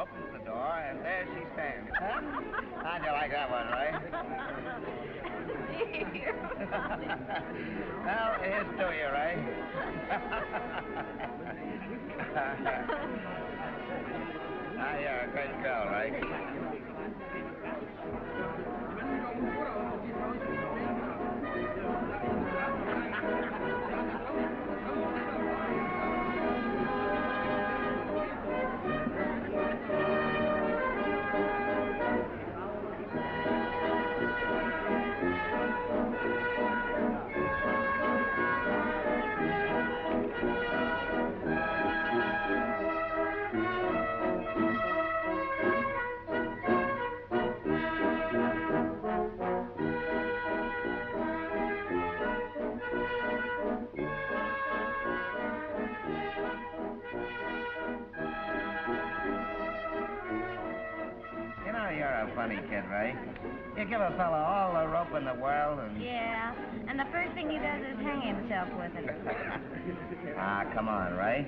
opens the door, and there she stands. Huh? How'd you like that one, right? Well, here's to you, right? Now, you're a great girl, right? You know, you're a funny kid, Ray. You give a fella all the rope in the world and... Yeah, and the first thing he does is hang himself with it. Ah, come on, Ray.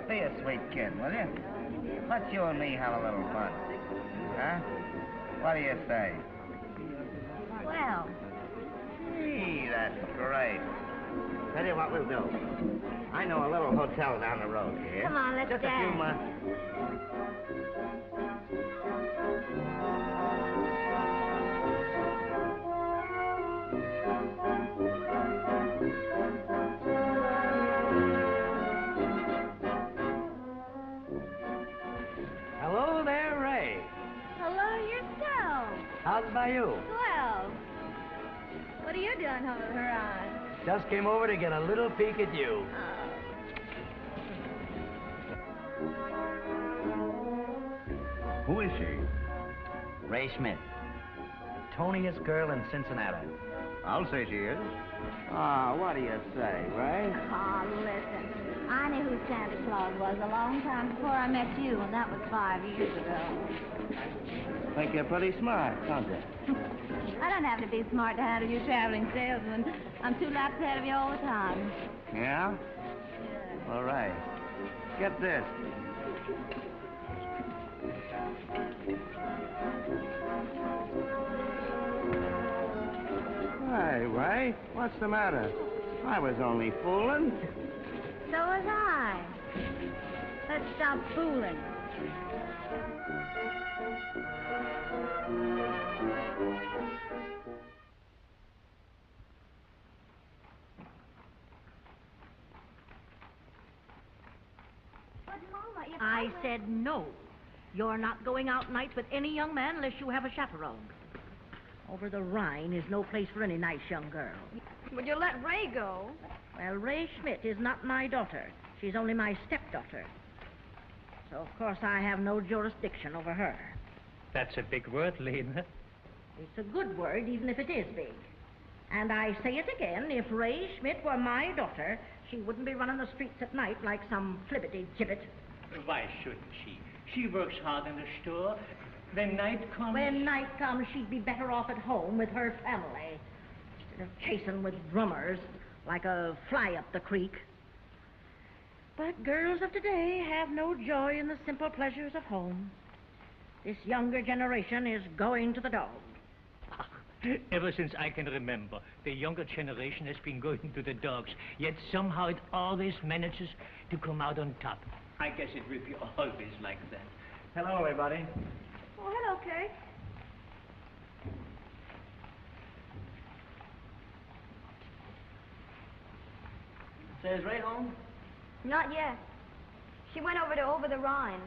Be a sweet kid, will you? Let's you and me have a little fun. Huh? What do you say? Well. Gee, that's great. Tell you what we'll do. I know a little hotel down the road here. Come on, let's Just dance. a few months. Hello there, Ray. Hello yourself. How's it by you? Well, what are you doing holding her on? Just came over to get a little peek at you. Who is she? Ray Schmidt. Toniest girl in Cincinnati. I'll say she is. Ah, what do you say, Ray? Oh, listen. I knew who Santa Claus was a long time before I met you, and that was 5 years ago. Think you're pretty smart, don't you? I don't have to be smart to handle you traveling salesman. I'm 2 laps ahead of you all the time. Yeah? All right. Get this. Hey, Ray, what's the matter? I was only fooling. So was I. Let's stop fooling. I said no. You're not going out nights with any young man unless you have a chaperone. Over the Rhine is no place for any nice young girl. Would you let Ray go? Well, Ray Schmidt is not my daughter. She's only my stepdaughter. So, of course, I have no jurisdiction over her. That's a big word, Lena. It's a good word, even if it is big. And I say it again, if Ray Schmidt were my daughter, she wouldn't be running the streets at night like some flibbity-gibbet. Why shouldn't she? She works hard in the store. When night comes... When night comes, she'd be better off at home with her family instead of chasing with drummers like a fly up the creek. But girls of today have no joy in the simple pleasures of home. This younger generation is going to the dog. Ever since I can remember, the younger generation has been going to the dogs, yet somehow it always manages to come out on top. I guess it will be always like that. Hello, everybody. Oh, hello, Kurt. Say, is Ray home? Not yet. She went over the Rhine.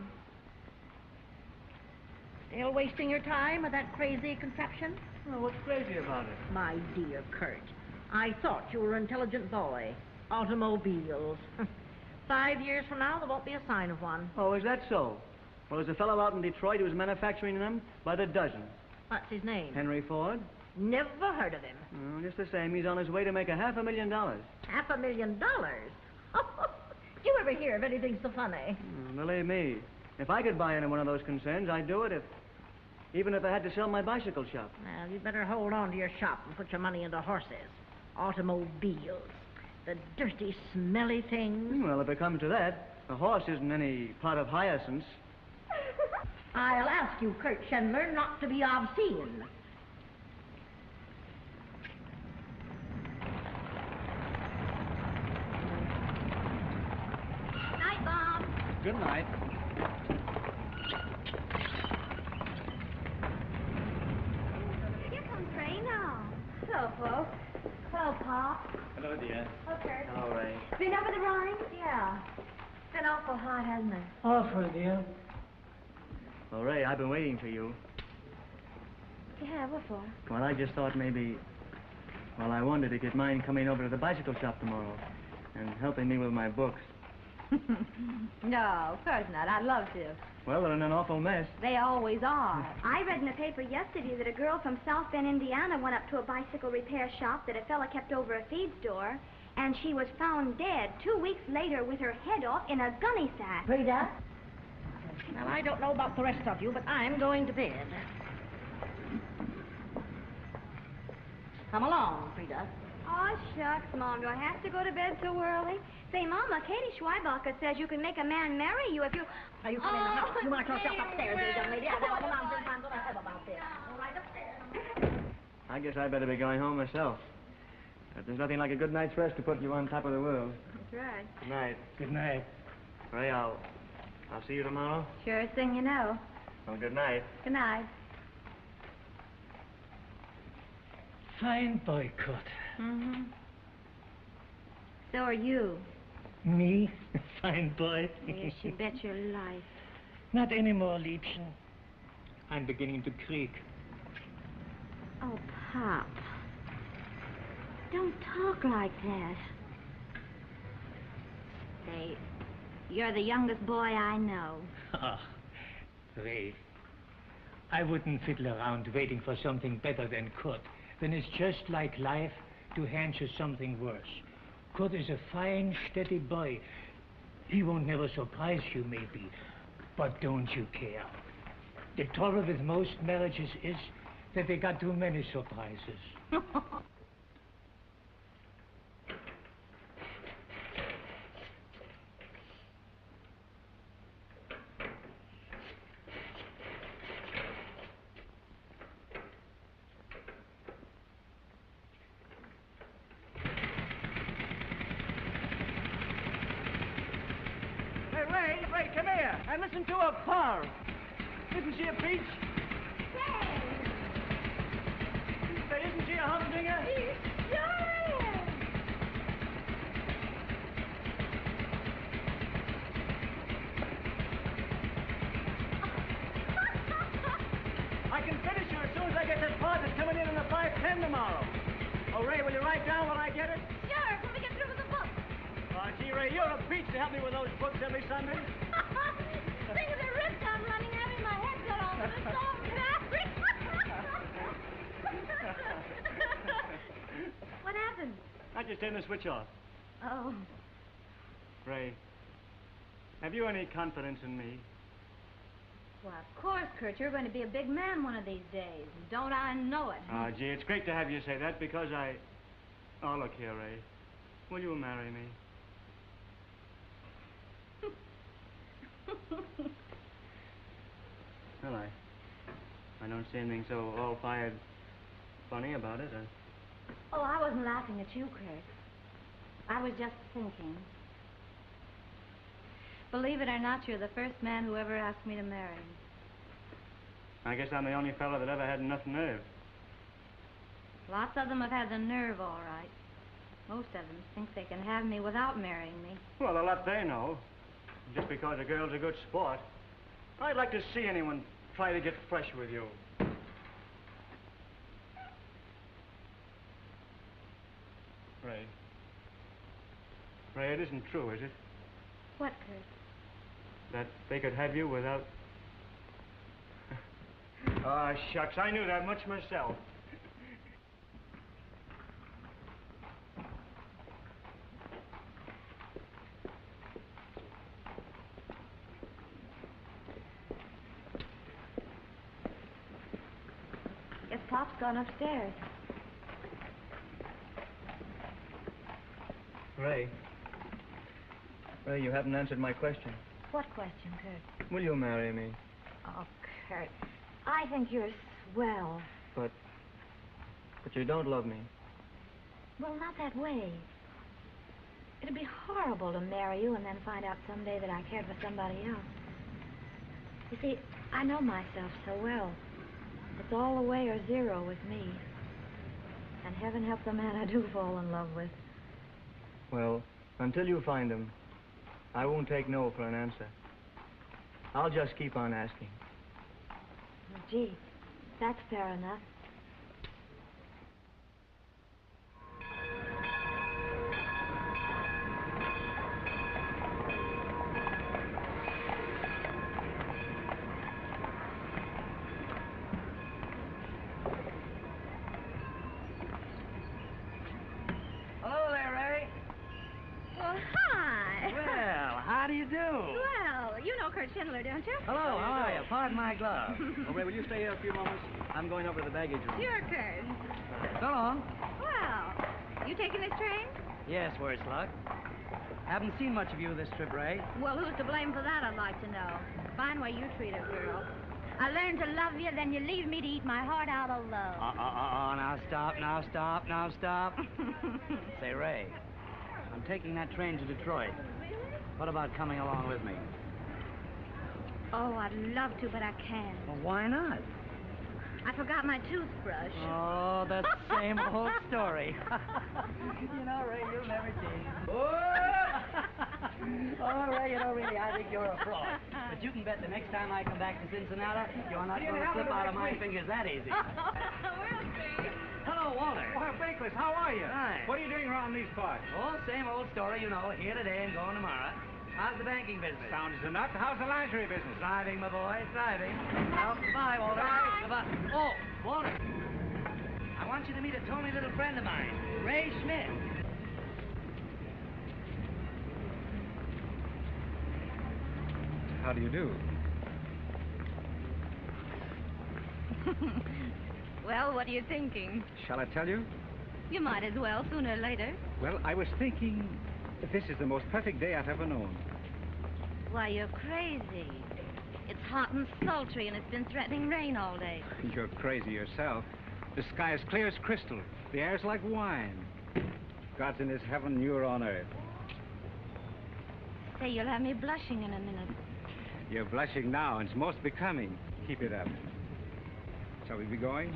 Still wasting your time with that crazy contraption? Well, what's crazy about it? My dear Kurt, I thought you were an intelligent boy. Automobiles. 5 years from now, there won't be a sign of one. Oh, is that so? Well, there's a fellow out in Detroit who was manufacturing them by the dozen. What's his name? Henry Ford. Never heard of him. Oh, just the same, he's on his way to make $500,000. $500,000? You ever hear of anything so funny? Believe me, if I could buy any one of those concerns, I'd do it, even if I had to sell my bicycle shop. Well, you better hold on to your shop and put your money into horses. Automobiles. The dirty, smelly things. Well, if it comes to that, a horse isn't any pot of hyacinths. I'll ask you, Kurt Chandler, not to be obscene. Night, Bob. Good night. Here comes Ray now. Hello, folks. Hello, Pop. Hello, dear. Hello, Kurt. Hello, Ray. Been over the Rhine? Yeah. It's been awful hot, hasn't it? Awful, dear. Well, Ray, I've been waiting for you. Yeah, what for? Well, I just thought maybe... Well, I wondered if you'd mind coming over to the bicycle shop tomorrow and helping me with my books. No, of course not. I'd love to. Well, they're in an awful mess. They always are. I read in the paper yesterday that a girl from South Bend, Indiana, went up to a bicycle repair shop that a fella kept over a feed store, and she was found dead 2 weeks later with her head off in a gunny sack. Frida? Well, I don't know about the rest of you, but I'm going to bed. Come along, Frida. Oh, shucks, Mom. Do I have to go to bed so early? Say, Mama, Katie Schweibacher says you can make a man marry you if you... Now, you come in the house. You march yourself Katie, upstairs, dear young lady. I don't know the nonsense I'm going to have about this. All right, upstairs. I guess I better be going home myself. But there's nothing like a good night's rest to put you on top of the world. That's right. Good night. Good night. Ray, I'll see you tomorrow. Surest thing you know. Well, good night. Good night. Fine boy, Kurt. Mm-hmm. So are you. Me? Fine boy. Yes, you bet your life. Not anymore, Liebchen. I'm beginning to creak. Oh, Pop. Don't talk like that. Say, you're the youngest boy I know. Ah, Ray. I wouldn't fiddle around waiting for something better than Kurt. Then it's just like life to hand you something worse. Kurt is a fine, steady boy. He won't never surprise you, maybe. But don't you care. The trouble with most marriages is that they got too many surprises. Ray, come here. And listen to her purr. Isn't she a peach? Say, isn't she a humdinger? I can finish her as soon as I get that part that's coming in the 5:10 tomorrow. Oh, Ray, will you write down when I get it? Sure, when we get through with the book. Gee, Ray, you're a peach to help me with those books every Sunday. Think of the risk I'm running having my head cut off. It's so embarrassing. What happened? I just turned the switch off. Oh, Ray, have you any confidence in me? well, of course, Kurt. You're going to be a big man one of these days. Don't I know it? Gee, it's great to have you say that because I... Oh, look here, Ray. Will you marry me? Well, I don't see anything so all-fired funny about it. Oh, I wasn't laughing at you, Kurt. I was just thinking. Believe it or not, you're the first man who ever asked me to marry him. I guess I'm the only fellow that ever had enough nerve. Lots of them have had the nerve, all right. Most of them think they can have me without marrying me. Well, a lot they know. Just because a girl's a good sport. I'd like to see anyone try to get fresh with you. Ray. Ray, it isn't true, is it? What, Kurt? That they could have you without... Oh, shucks, I knew that much myself. Guess Pop's gone upstairs. Ray. Ray, you haven't answered my question. What question, Kurt? Will you marry me? Oh, Kurt. I think you're swell. But you don't love me. Well, not that way. It'd be horrible to marry you and then find out someday that I cared for somebody else. You see, I know myself so well. It's all the way or zero with me. And heaven help the man I do fall in love with. Well, until you find him, I won't take no for an answer. I'll just keep on asking. Well, gee, that's fair enough. Hello there, Ray. Well, hi. Well, how do you do? Well, you know Kurt Schindler, don't you? Hello, how are you? Pardon my glove. Oh, Ray, will you stay here a few moments? I'm going over to the baggage room. Sure, Kurt. So long. Well, you taking this train? Yes, worse luck. Haven't seen much of you this trip, Ray. Well, who's to blame for that, I'd like to know. Fine way you treat a girl. I learned to love you, then you leave me to eat my heart out alone. Now stop. Say, Ray, I'm taking that train to Detroit. What about coming along with me? Oh, I'd love to, but I can't. Well, why not? I forgot my toothbrush. Oh, that same old story. You know, Ray, you'll never change. Oh, Ray, you know, really, I think you're a fraud. But you can bet the next time I come back to Cincinnati, you're not going to slip out of my fingers that easy. We'll see. Hello, Walter. Well, Bakeless, how are you? Hi. What are you doing around these parts? Oh, same old story, you know. Here today and going tomorrow. How's the banking business? Sounds enough. How's the lingerie business? Thriving, my boy, thriving. Well, goodbye, Walter. Goodbye. Oh, Walter. I want you to meet a tony little friend of mine, Ray Schmidt. How do you do? Well, what are you thinking? Shall I tell you? You might as well, sooner or later. Well, I was thinking this is the most perfect day I've ever known. Why, you're crazy. It's hot and sultry, and it's been threatening rain all day. You're crazy yourself. The sky is clear as crystal. The air's like wine. God's in his heaven, you're on earth. Say, you'll have me blushing in a minute. You're blushing now, and it's most becoming. Keep it up. Shall we be going?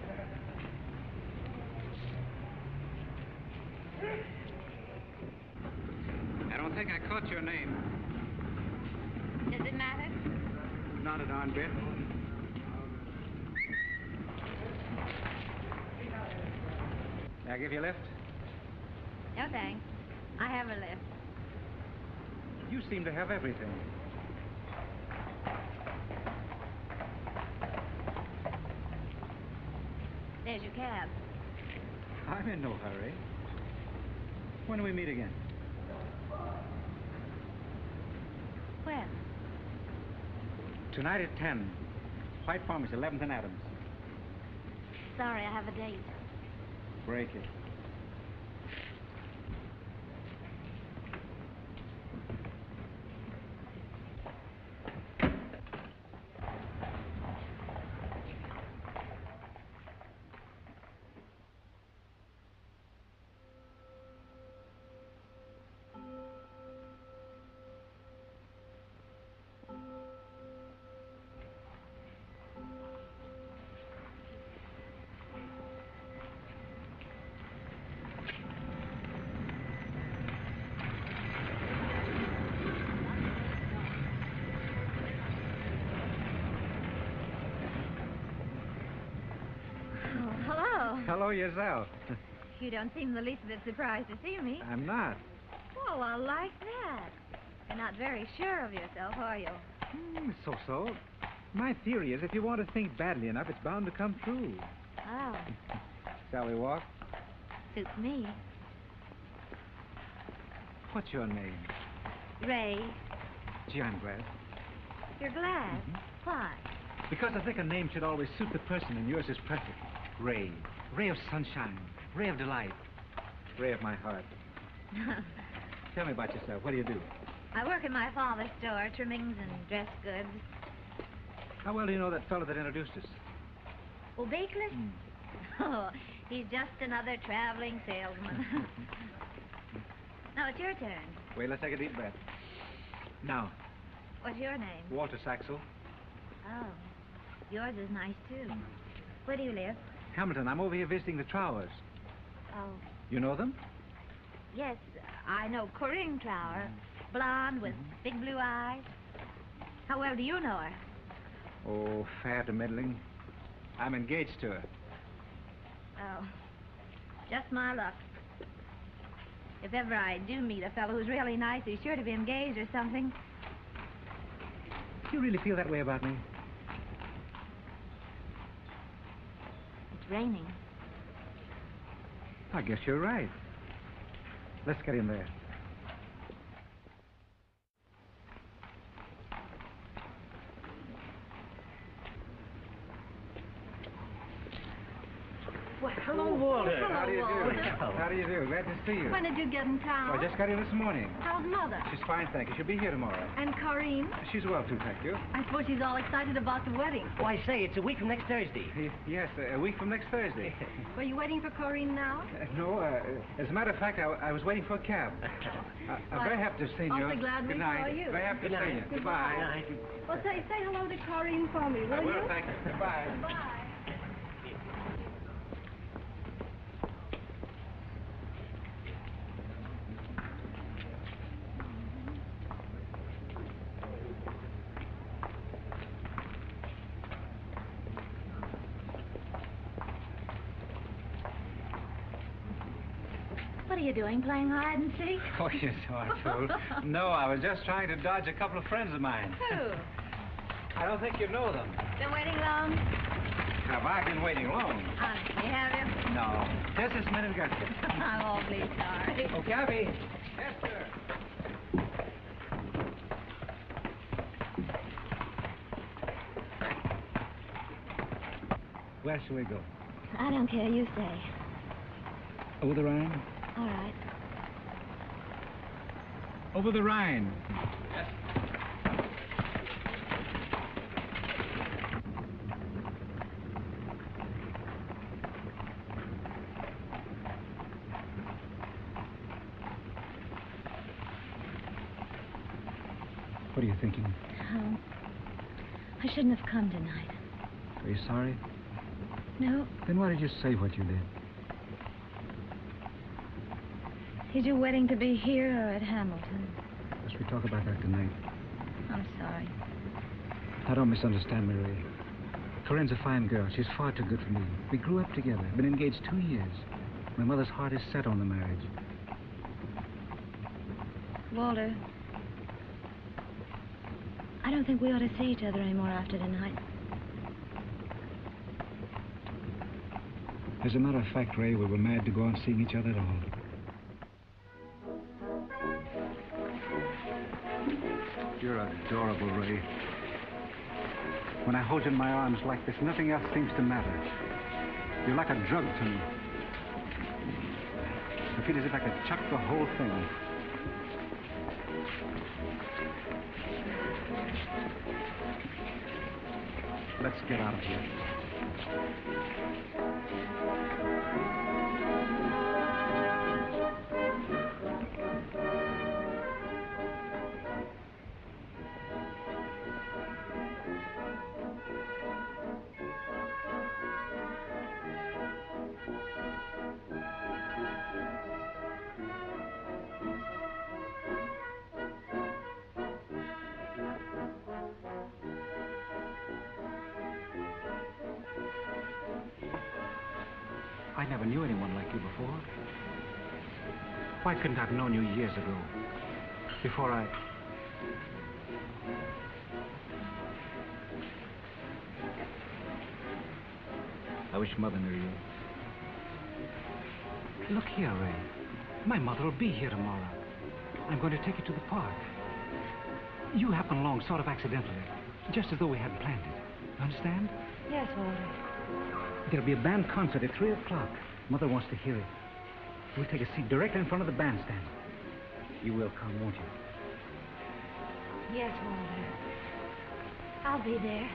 I don't think I caught your name. Does it matter? Not a darn bit. May I give you a lift? No, thanks. I have a lift. You seem to have everything. There's your cab. I'm in no hurry. When do we meet again? When? Tonight at 10. White Farmers, 11th and Adams. Sorry, I have a date. Break it. Hello yourself. You don't seem the least bit surprised to see me. I'm not. Oh, I like that. You're not very sure of yourself, are you? So. My theory is if you want to think badly enough, it's bound to come true. Oh, Shall we walk? suits me. What's your name? Ray, Gee, I'm glad. you're glad. Why? Because I think a name should always suit the person, and yours is perfect. Ray. Ray of sunshine. Ray of delight. Ray of my heart. Tell me about yourself. What do you do? I work in my father's store, trimmings and dress goods. How well do you know that fellow that introduced us? Oh, Bakeless? Oh, he's just another traveling salesman. Now it's your turn. Wait, let's take a deep breath. Now, What's your name? Walter Saxel. Oh, yours is nice, too. Where do you live? Hamilton, I'm over here visiting the Trowers. Oh, You know them? yes, I know Corinne Trower. Blonde with big blue eyes. How well do you know her? Oh, fair to middling. I'm engaged to her. Oh, just my luck. If ever I do meet a fellow who's really nice, he's sure to be engaged or something. Do you really feel that way about me? It's raining. I guess you're right. Let's get in there. Well, hello, Walter. How do you do? Walter. How do you do? Glad to see you. When did you get in town? I just got here this morning. How's Mother? She's fine, thank you. She'll be here tomorrow. And Corinne? She's well, too, thank you. I suppose she's all excited about the wedding. Oh, I say, it's a week from next Thursday. Yes, a week from next Thursday. Were you waiting for Corinne now? No, as a matter of fact, I was waiting for a cab. I'm very happy to see you. Awfully glad we Good night. saw you. Very happy to see you. Goodbye. Well, say hello to Corinne for me, will I you? will, thank you. Goodbye. Bye. What are you doing, playing hide and seek? Oh, you sort of fool. No, I was just trying to dodge a couple of friends of mine. Who? I don't think you know them. Been waiting long? Have I been waiting long? Honestly, have you? No. Just this minute, got you. I'm awfully sorry. Oh, Gabby. Yes, sir. Where shall we go? I don't care, you say. Over the Rhine? All right. Over the Rhine. Yes. What are you thinking? Oh, I shouldn't have come tonight. Are you sorry? No. Then why did you say what you did? Is your wedding to be here or at Hamilton? Let's we talk about that tonight. I'm sorry. Now, don't misunderstand me, Ray. Corinne's a fine girl. She's far too good for me. We grew up together. Been engaged 2 years. My mother's heart is set on the marriage. Walter, I don't think we ought to see each other anymore after tonight. As a matter of fact, Ray, we were mad to go on seeing each other at all. You're adorable, Ray. When I hold you in my arms like this, nothing else seems to matter. You're like a drug to me. I feel as if I could chuck the whole thing. Let's get out of here. I never knew anyone like you before. Why couldn't I have known you years ago? Before I wish Mother knew you. Look here, Ray. My mother will be here tomorrow. I'm going to take you to the park. You happened along sort of accidentally, just as though we hadn't planned it. You understand? Yes, Walter. There'll be a band concert at 3 o'clock. Mother wants to hear it. We'll take a seat directly in front of the bandstand. You will come, won't you? Yes, Walter. I'll be there.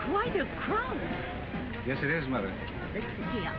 Quite a crowd. Yes, it is, Mother. Listen here.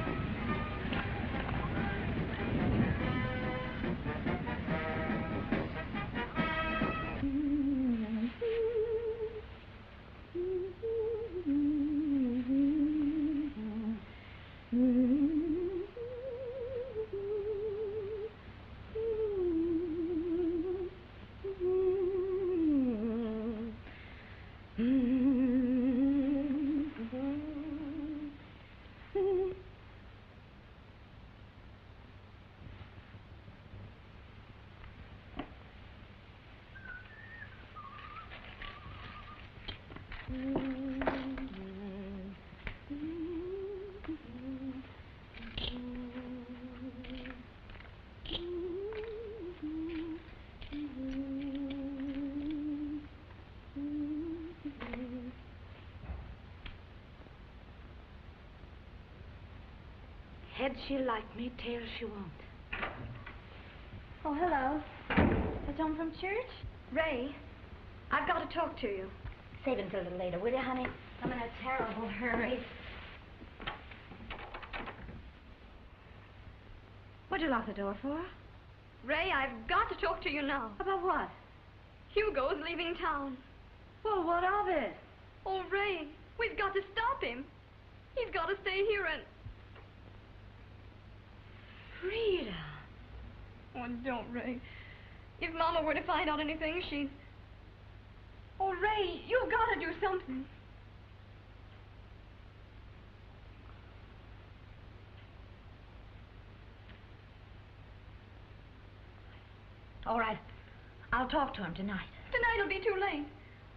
Head she'll like me, tail she won't. Oh, hello. Is home from church? Ray, I've got to talk to you. Save it until a little later, will you, honey? I'm in a terrible hurry. What'd you lock the door for? Ray, I've got to talk to you now. About what? Hugo's leaving town. Well, what of it? Oh, Ray, we've got to stop him. He's got to stay here and... Frida. Oh, don't, Ray. If Mama were to find out anything, she'd... Oh, Ray, you've got to do something. All right. I'll talk to him tonight. Tonight'll be too late.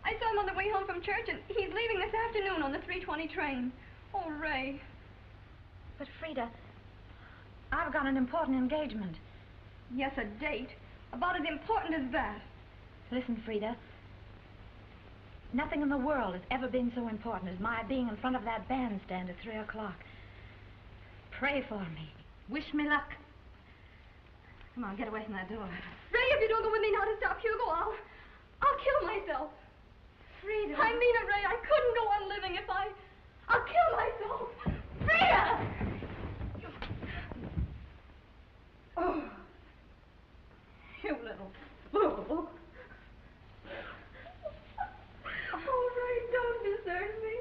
I saw him on the way home from church, and he's leaving this afternoon on the 3:20 train. Oh, Ray. But, Frida, I've got an important engagement. Yes, a date. About as important as that. Listen, Frida. Nothing in the world has ever been so important as my being in front of that bandstand at 3 o'clock. Pray for me. Wish me luck. Come on, get away from that door. Ray, if you don't go with me now to stop Hugo, I'll kill myself. Frida. I mean it, Ray. I couldn't go on living if I'll kill myself. Frida! Oh, you little fool. Oh, Ray, don't desert me.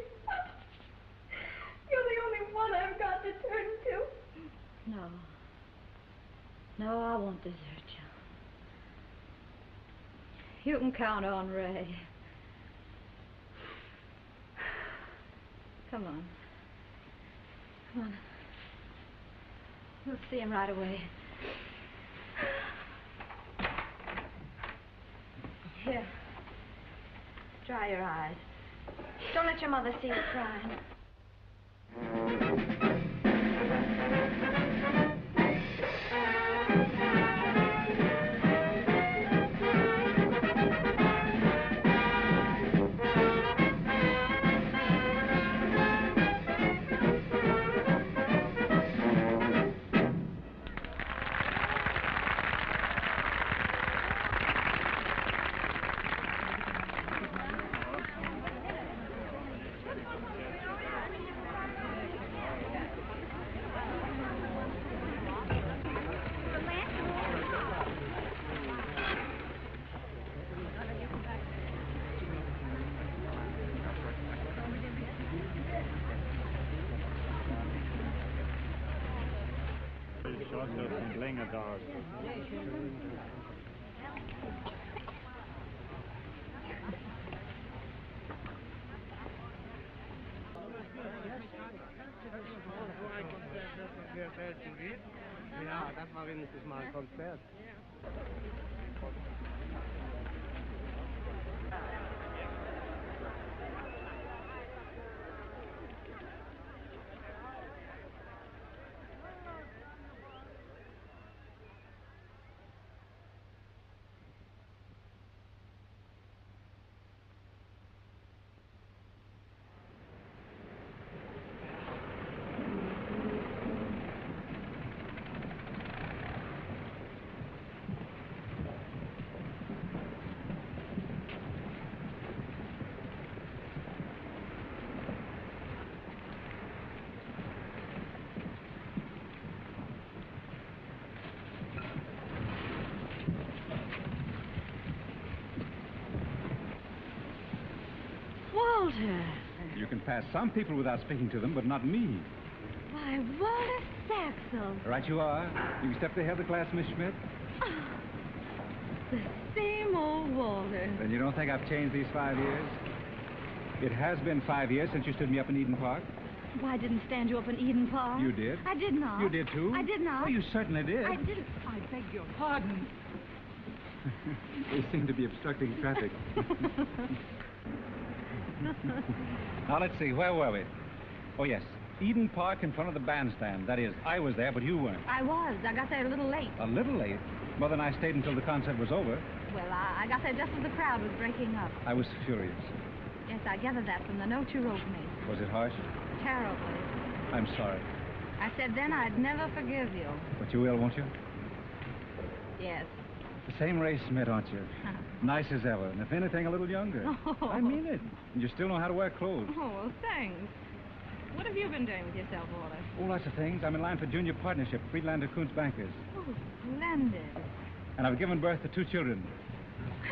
You're the only one I've got to turn to. No. No, I won't desert you. You can count on Ray. Come on. Come on. You'll see him right away. Here. Dry your eyes. Don't let your mother see you crying. Ja, das war wenigstens mal ein Konzert. Walter. You can pass some people without speaking to them, but not me. Why, Walter Saxel. Right you are. You stepped ahead of the class, Miss Schmidt. Oh, the same old Walter. Then you don't think I've changed these 5 years? It has been 5 years since you stood me up in Eden Park. Why, I didn't stand you up in Eden Park. You did. I did not. You did, too. I did not. Oh, you certainly did. I didn't. I beg your pardon. They seem to be obstructing traffic. Now, let's see. Where were we? Oh, yes. Eden Park in front of the bandstand. That is, I was there, but you weren't. I was. I got there a little late. A little late? Mother and I stayed until the concert was over. Well, I got there just as the crowd was breaking up. I was furious. Yes, I gathered that from the note you wrote me. Was it harsh? Terribly. I'm sorry. I said then I'd never forgive you. But you will, won't you? Yes. The same Ray Smith, aren't you? Nice as ever, and if anything, a little younger. Oh. I mean it. And you still know how to wear clothes. Oh, well, thanks. What have you been doing with yourself, Walter? Oh, lots of things. I'm in line for junior partnership, Friedlander Kuntz Bankers. Oh, splendid. And I've given birth to 2 children.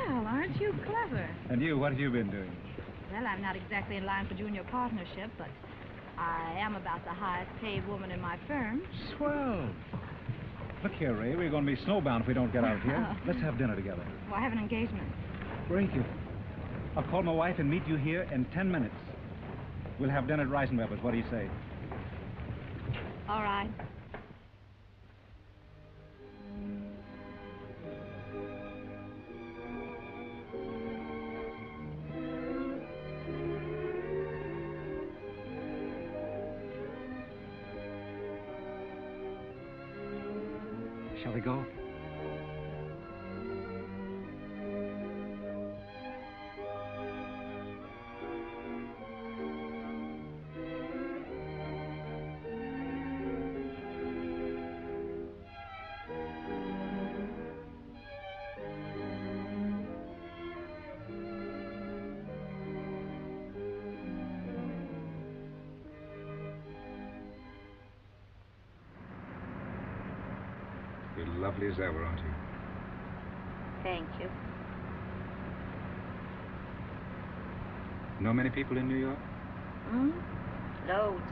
Well, aren't you clever? And you, what have you been doing? Well, I'm not exactly in line for junior partnership, but I am about the highest paid woman in my firm. Swell. Look here, Ray, we're going to be snowbound if we don't get out of here. Let's have dinner together. Well, I have an engagement. Break it. I'll call my wife and meet you here in 10 minutes. We'll have dinner at Reisenweber's. What do you say? All right. Shall we go? You're lovely as ever, aren't you? Thank you. Know many people in New York? Hmm? Loads.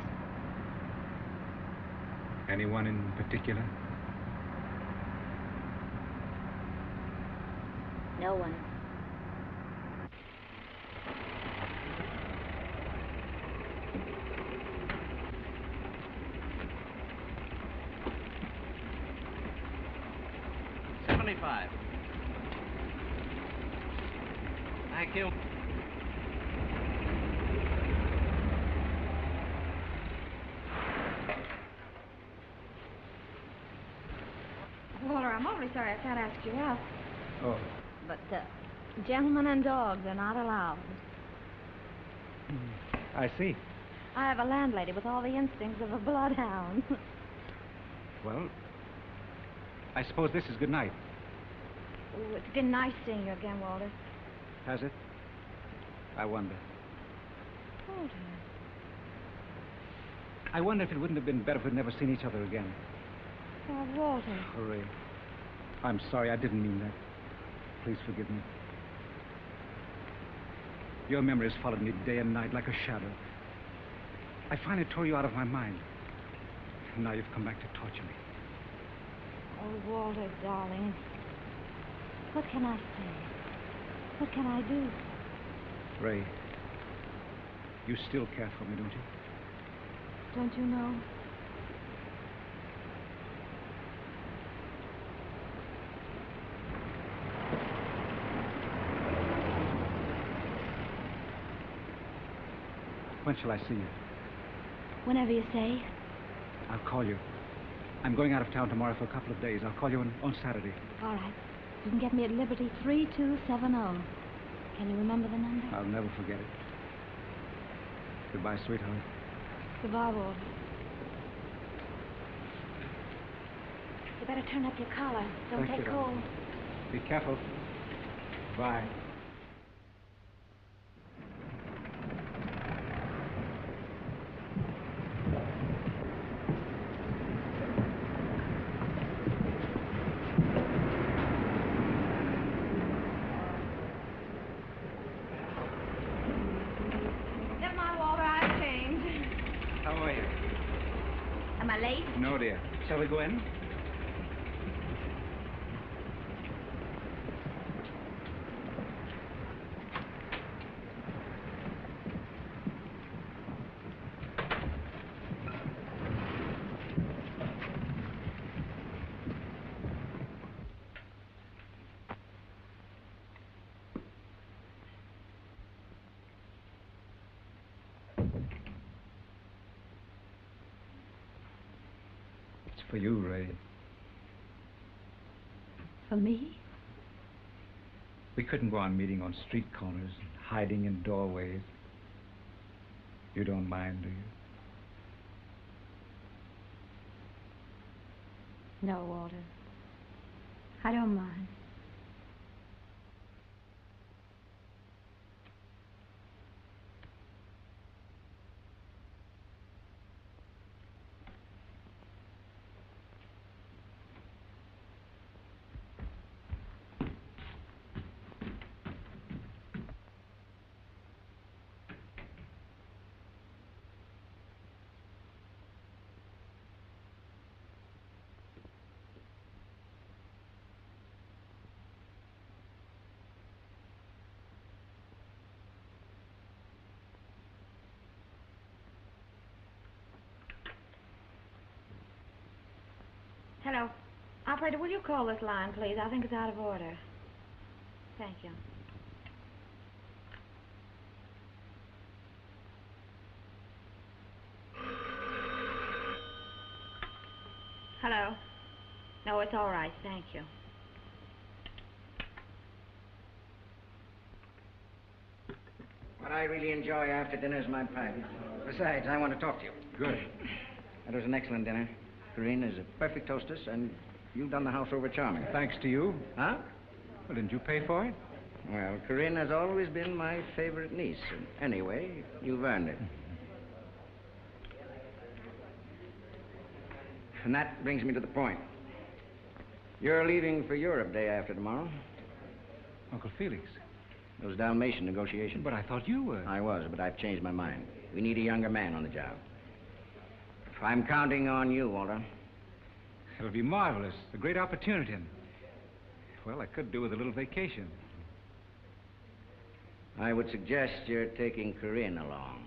Anyone in particular? No one. $75. Thank you. Walter, I'm awfully sorry I can't ask you out. Oh. But gentlemen and dogs are not allowed. I see. I have a landlady with all the instincts of a bloodhound. Well, I suppose this is good night. Oh, it's been nice seeing you again, Walter. Has it? I wonder. Walter. I wonder if it wouldn't have been better if we'd never seen each other again. Oh, Walter. Hooray. I'm sorry, I didn't mean that. Please forgive me. Your memory has followed me day and night like a shadow. I finally tore you out of my mind. And now you've come back to torture me. Oh, Walter, darling. What can I say? What can I do? Ray, you still care for me, don't you? Don't you know? When shall I see you? Whenever you say. I'll call you. I'm going out of town tomorrow for a couple of days. I'll call you on Saturday. All right. You can get me at Liberty 3270. Can you remember the number? I'll never forget it. Goodbye, sweetheart. Goodbye, Walter. You better turn up your collar. Don't Thank take you, cold. darling. Be careful. Bye. I late? No, dear. Shall we go in? For you, Ray. For me? We couldn't go on meeting on street corners and hiding in doorways. You don't mind, do you? No, Walter. I don't mind. Hello. Operator, will you call this line, please? I think it's out of order. Thank you. Hello. No, it's all right. Thank you. What I really enjoy after dinner is my pipe. Besides, I want to talk to you. Good. That was an excellent dinner. Corinne is a perfect hostess, and you've done the house over charming. Thanks to you. Huh? Well, didn't you pay for it? Well, Corinne has always been my favorite niece. And anyway, you've earned it. And that brings me to the point. You're leaving for Europe day after tomorrow. Uncle Felix. Those Dalmatian negotiations. But I thought you were. I was, but I've changed my mind. We need a younger man on the job. I'm counting on you, Walter. It'll be marvelous. A great opportunity. And, well, I could do with a little vacation. I would suggest you're taking Corinne along.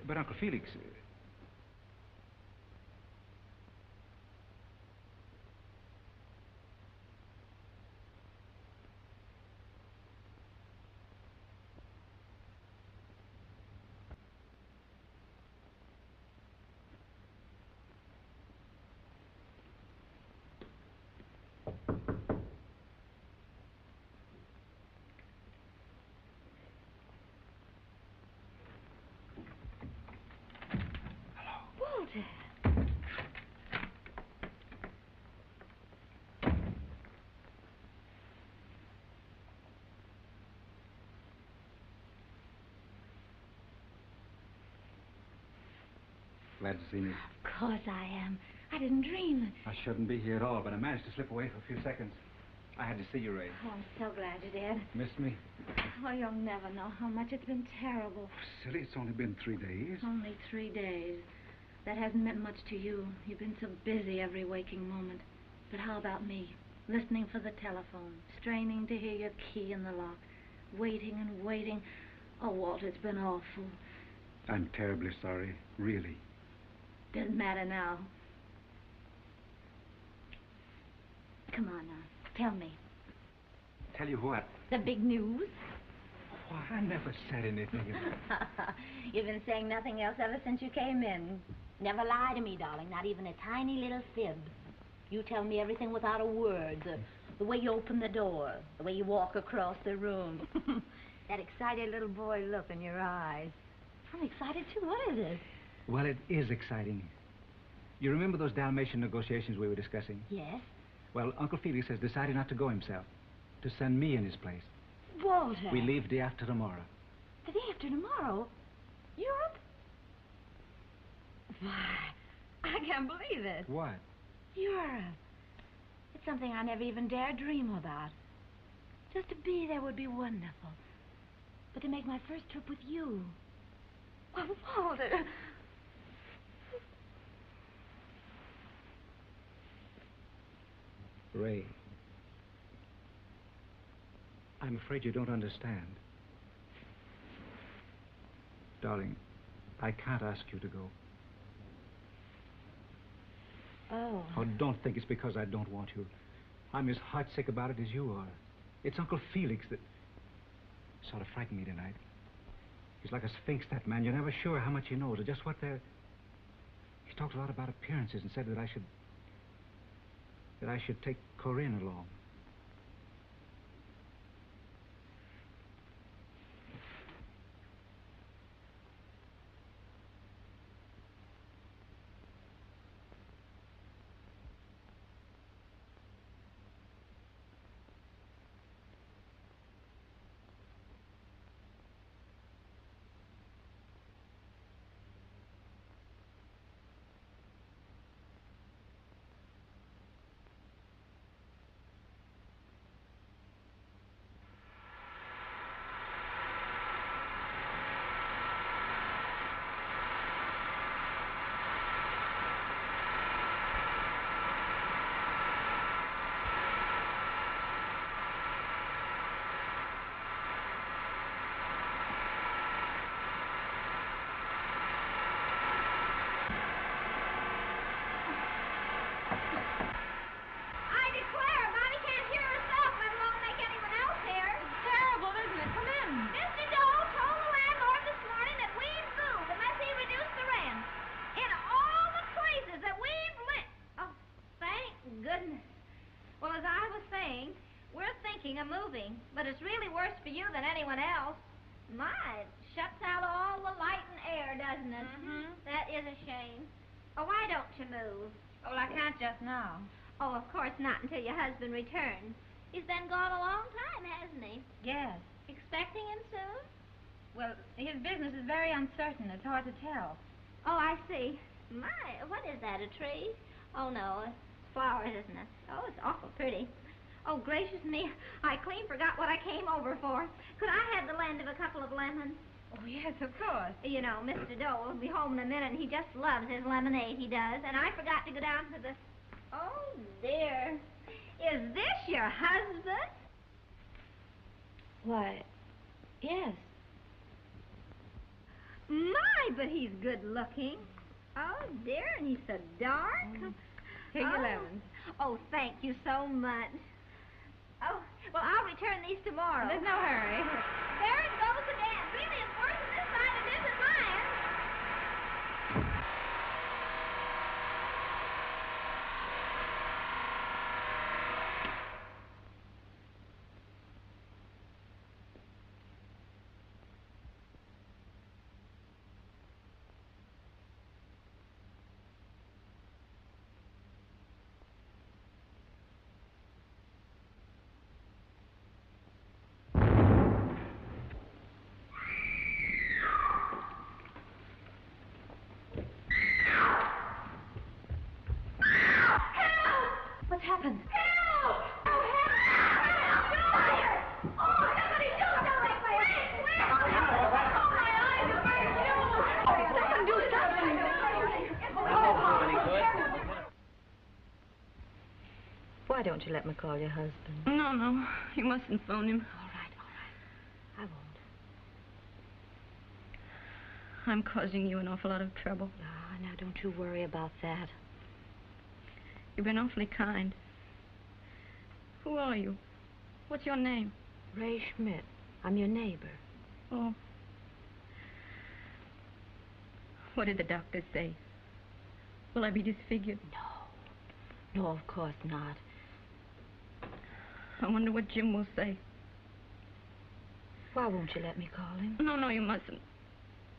But, Uncle Felix... Glad to see me. Of course I am. I didn't dream it. I shouldn't be here at all, but I managed to slip away for a few seconds. I had to see you, Ray. Oh, I'm so glad you did. Missed me? Oh, you'll never know how much it's been terrible. Silly, it's only been 3 days. Only 3 days. That hasn't meant much to you. You've been so busy every waking moment. But how about me? Listening for the telephone, straining to hear your key in the lock, waiting and waiting. Oh, Walter, it's been awful. I'm terribly sorry, really. Doesn't matter now. Come on now, tell me. Tell you what? The big news? Why, I never said anything. You've been saying nothing else ever since you came in. Never lie to me, darling, not even a tiny little fib. You tell me everything without a word. The way you open the door, the way you walk across the room. That excited little boy look in your eyes. I'm excited too. What is it? Well, it is exciting. You remember those Dalmatian negotiations we were discussing? Yes. Well, Uncle Felix has decided not to go himself, to send me in his place. Walter. We leave day after tomorrow. The day after tomorrow? Europe? Why, I can't believe it. What? Europe. It's something I never even dared dream about. Just to be there would be wonderful. But to make my first trip with you... Oh, Walter... Ray, I'm afraid you don't understand. Darling, I can't ask you to go. Oh. Oh, don't think it's because I don't want you. I'm as heartsick about it as you are. It's Uncle Felix that sort of frightened me tonight. He's like a sphinx, that man. You're never sure how much he knows or just what they're... He talked a lot about appearances and said that I should take Corinne along. Of moving, but it's really worse for you than anyone else. My, it shuts out all the light and air, doesn't it? Mm-hmm. That is a shame. Oh, why don't you move? Well, I can't just now. Oh, of course not until your husband returns. He's been gone a long time, hasn't he? Yes. Expecting him soon? Well, his business is very uncertain. It's hard to tell. Oh, I see. My, what is that, a tree? Oh, no, it's flowers, isn't it? Oh, it's awful pretty. Oh, gracious me, I clean forgot what I came over for. Could I have the lend of a couple of lemons? Oh, yes, of course. You know, Mr. Doe will be home in a minute, and he just loves his lemonade, he does. And I forgot to go down to the... Oh, dear. Is this your husband? Why, yes. My, but he's good looking. Oh, dear, and he's so dark. Here are your lemons. Oh, thank you so much. Oh, well, I'll return these tomorrow. There's no hurry. There it goes again. Really, it's worse on this side than it is at mine. What's happened? Help! Oh, help! Help! Oh, somebody do something! Wait! Oh, my eyes are burning! Someone do something! Why don't you let me call your husband? No, you mustn't phone him. All right. I won't. I'm causing you an awful lot of trouble. Ah, now don't you worry about that. You've been awfully kind. Who are you? What's your name? Ray Schmidt. I'm your neighbor. Oh. What did the doctor say? Will I be disfigured? No, of course not. I wonder what Jim will say. Why won't you let me call him? No, you mustn't.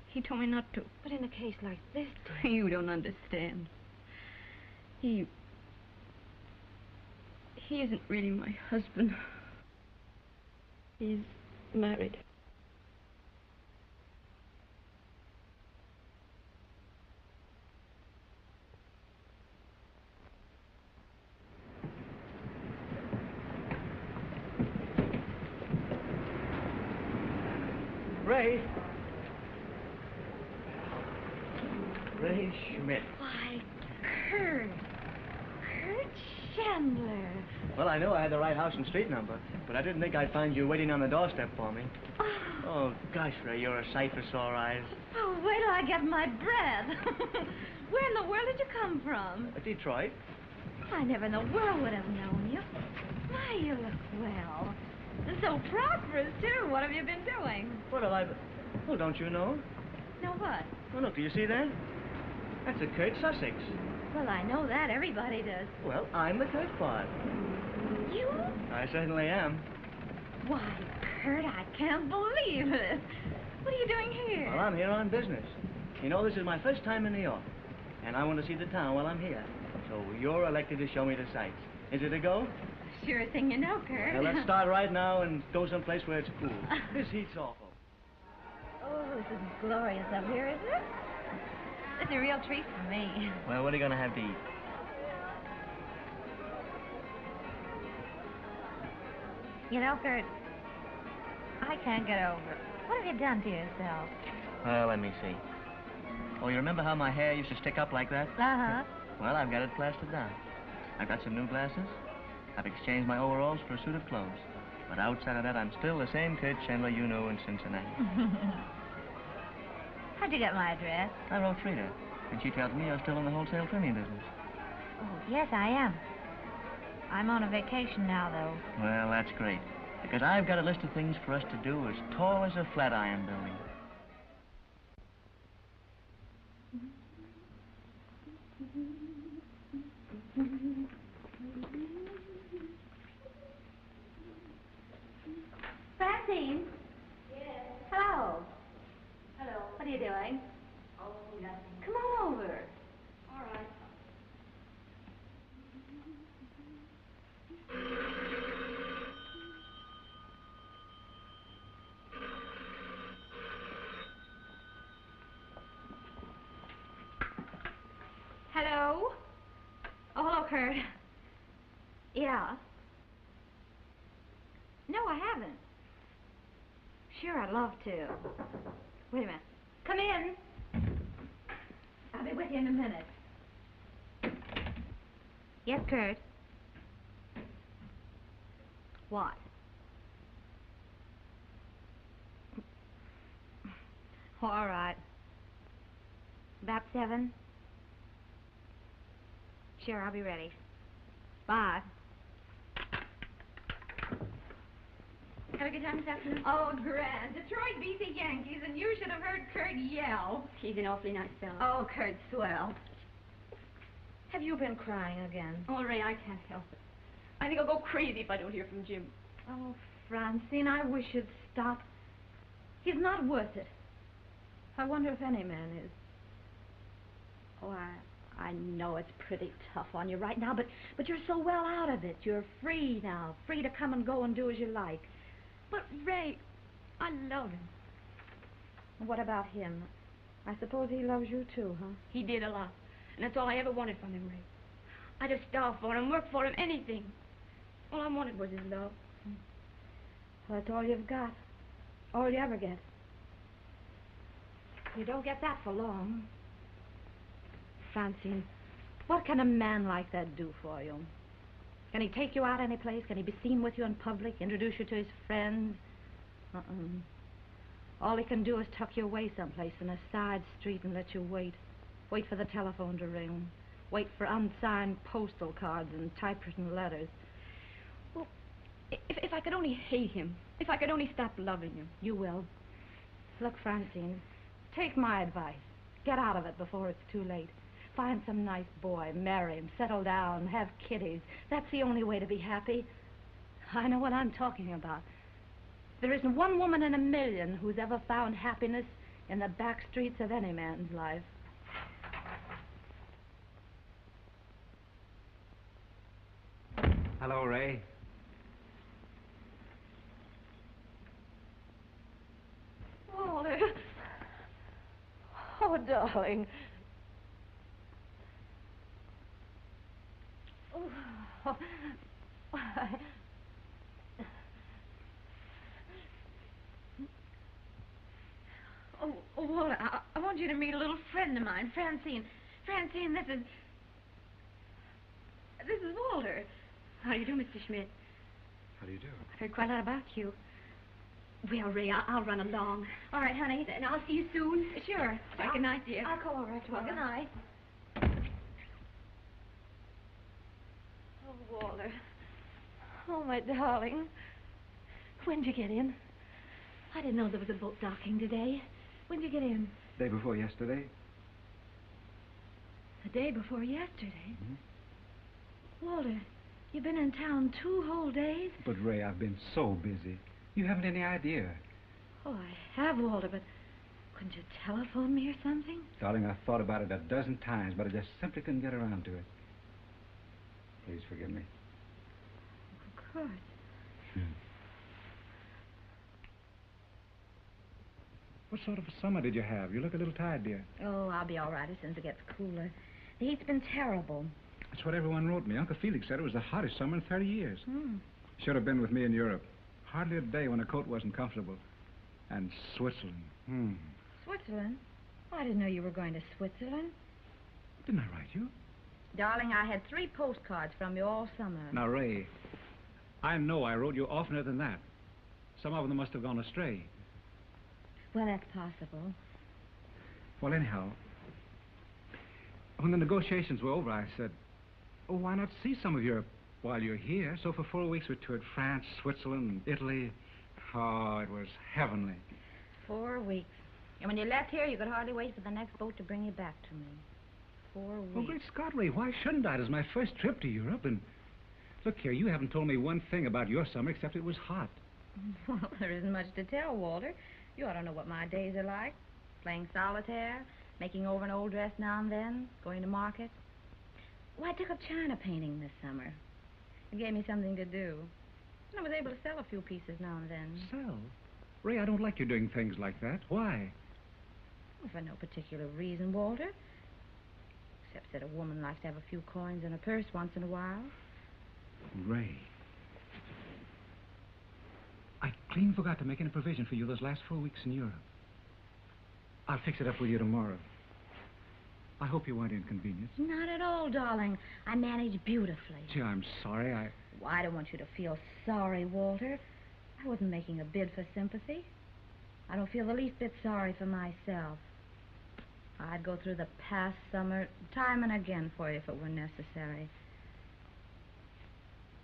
He told me not to. But in a case like this, dear... You don't understand. He isn't really my husband. He's married. Ray Schmidt. Why, Kurt. Kurt Chandler. Well, I knew I had the right house and street number, but I didn't think I'd find you waiting on the doorstep for me. Oh, gosh, Ray, you're a sight for sore eyes. Oh, wait till I get my breath. Where in the world did you come from? Detroit. I never in the world would have known you. Why, you look well. And so prosperous, too. What have you been doing? What have I... Well, don't you know? Know what? Well, look, do you see that? That's a Kurt Sussex. Well, I know that. Everybody does. Well, I'm the Kurt part. You? I certainly am. Why, Kurt, I can't believe it. What are you doing here? Well, I'm here on business. You know, this is my first time in New York, and I want to see the town while I'm here. So you're elected to show me the sights. Is it a go? Sure thing you know, Kurt. Well, let's start right now and go someplace where it's cool. This heat's awful. Oh, this is glorious up here, isn't it? It's a real treat for me. Well, what are you going to have to eat? You know, Kurt, I can't get over it. What have you done to yourself? Well, let me see. Oh, you remember how my hair used to stick up like that? Uh-huh. Well, I've got it plastered down. I've got some new glasses. I've exchanged my overalls for a suit of clothes. But outside of that, I'm still the same Kurt Chandler you knew in Cincinnati. How'd you get my address? I wrote Frida, and she tells me you're still in the wholesale trimming business. Oh, yes, I am. I'm on a vacation now, though. Well, that's great, because I've got a list of things for us to do as tall as a Flatiron building. Francine? Yes. Hello. Hello. What are you doing? Oh, nothing. Come on over. All right. Hello? Oh, hello, Kurt. Yeah. No, I haven't. Sure, I'd love to. Wait a minute. Come in. I'll be with you in a minute. Yes, Kurt. What? All right. About 7? Sure, I'll be ready. Bye. Have a good time this afternoon? Oh, grand. Detroit beat the Yankees, and you should have heard Kurt yell. He's an awfully nice fellow. Oh, Kurt's swell. Have you been crying again? Oh, Ray, I can't help it. I think I'll go crazy if I don't hear from Jim. Oh, Francine, I wish you'd stop. He's not worth it. I wonder if any man is. Oh, I know it's pretty tough on you right now, but you're so well out of it. You're free now, free to come and go and do as you like. But, Ray, I love him. What about him? I suppose he loves you too, huh? He did a lot. And that's all I ever wanted from him, Ray. I'd have starved for him, worked for him, anything. All I wanted was his love. Well, that's all you've got. All you ever get. You don't get that for long. Francine, what can a man like that do for you? Can he take you out any place? Can he be seen with you in public, introduce you to his friends? All he can do is tuck you away someplace in a side street and let you wait. Wait for the telephone to ring. Wait for unsigned postal cards and typewritten letters. Well, if I could only hate him, if I could only stop loving him. You will. Look, Francine, take my advice. Get out of it before it's too late. Find some nice boy, marry him, settle down, have kiddies. That's the only way to be happy. I know what I'm talking about. There isn't one woman in a million who's ever found happiness in the back streets of any man's life. Hello, Ray. Walter. Oh, darling. Oh, Oh, Walter, I want you to meet a little friend of mine, Francine. Francine, this is Walter. How do you do, Mr. Schmidt? How do you do? I've heard quite a lot about you. Well, Ray, I'll run along. All right, honey, and I'll see you soon. Sure. Good night, dear. I'll call over after Well, good night. Oh, Walter. Oh, my darling. When'd you get in? I didn't know there was a boat docking today. When'd you get in? Day before yesterday. The day before yesterday? Mm-hmm. Walter, you've been in town 2 whole days? But, Ray, I've been so busy. You haven't any idea. Oh, I have, Walter, but couldn't you telephone me or something? Darling, I've thought about it a dozen times, but I just simply couldn't get around to it. Please forgive me. Of course. What sort of a summer did you have? You look a little tired, dear. Oh, I'll be all right as soon as it gets cooler. The heat's been terrible. That's what everyone wrote me. Uncle Felix said it was the hottest summer in 30 years. Hmm. Should have been with me in Europe. Hardly a day when a coat wasn't comfortable. And Switzerland. Switzerland? Oh, I didn't know you were going to Switzerland. Didn't I write you? Darling, I had 3 postcards from you all summer. Now, Ray, I know I wrote you oftener than that. Some of them must have gone astray. Well, that's possible. Well, anyhow, when the negotiations were over, I said, oh, why not see some of Europe while you're here? So for 4 weeks we toured France, Switzerland, Italy. Oh, it was heavenly. 4 weeks. And when you left here, you could hardly wait for the next boat to bring you back to me. 4 weeks. Oh, great Scott, Ray, why shouldn't I? It was my first trip to Europe, and look here, you haven't told me one thing about your summer except it was hot. Well, there isn't much to tell, Walter. You ought to know what my days are like. Playing solitaire, making over an old dress now and then, going to market. Well, I took up china painting this summer. It gave me something to do. And I was able to sell a few pieces now and then. Sell? Ray, I don't like you doing things like that. Why? Well, for no particular reason, Walter. Except that a woman likes to have a few coins in her purse once in a while. Ray. I clean forgot to make any provision for you those last 4 weeks in Europe. I'll fix it up with you tomorrow. I hope you weren't inconvenienced. Not at all, darling. I managed beautifully. Gee, I'm sorry. Well, I don't want you to feel sorry, Walter. I wasn't making a bid for sympathy. I don't feel the least bit sorry for myself. I'd go through the past summer time and again for you if it were necessary.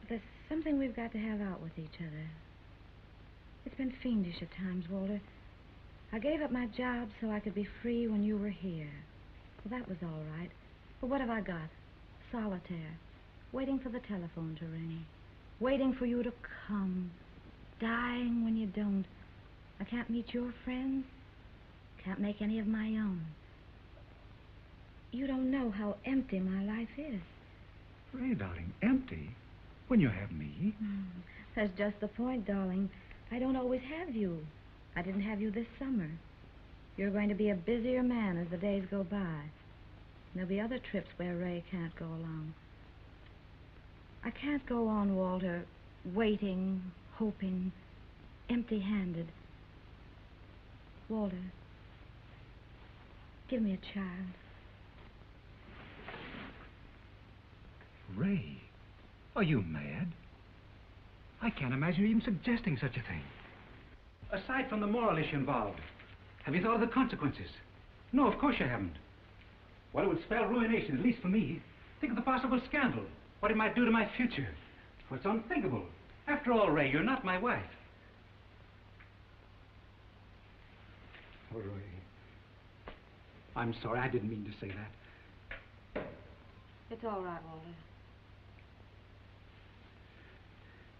But there's something we've got to have out with each other. It's been fiendish at times, Walter. I gave up my job so I could be free when you were here. Well, that was all right. But what have I got? Solitaire. Waiting for the telephone to ring. Waiting for you to come. Dying when you don't. I can't meet your friends. Can't make any of my own. You don't know how empty my life is. Ray, darling, empty? When you have me? That's just the point, darling. I don't always have you. I didn't have you this summer. You're going to be a busier man as the days go by. There'll be other trips where Ray can't go along. I can't go on, Walter, waiting, hoping, empty-handed. Walter, give me a child. Ray, are you mad? I can't imagine you even suggesting such a thing. Aside from the moral issue involved, have you thought of the consequences? No, of course you haven't. Well, it would spell ruination, at least for me. Think of the possible scandal. What it might do to my future. Well, it's unthinkable. After all, Ray, you're not my wife. Oh, Ray. I'm sorry. I didn't mean to say that. It's all right, Walter.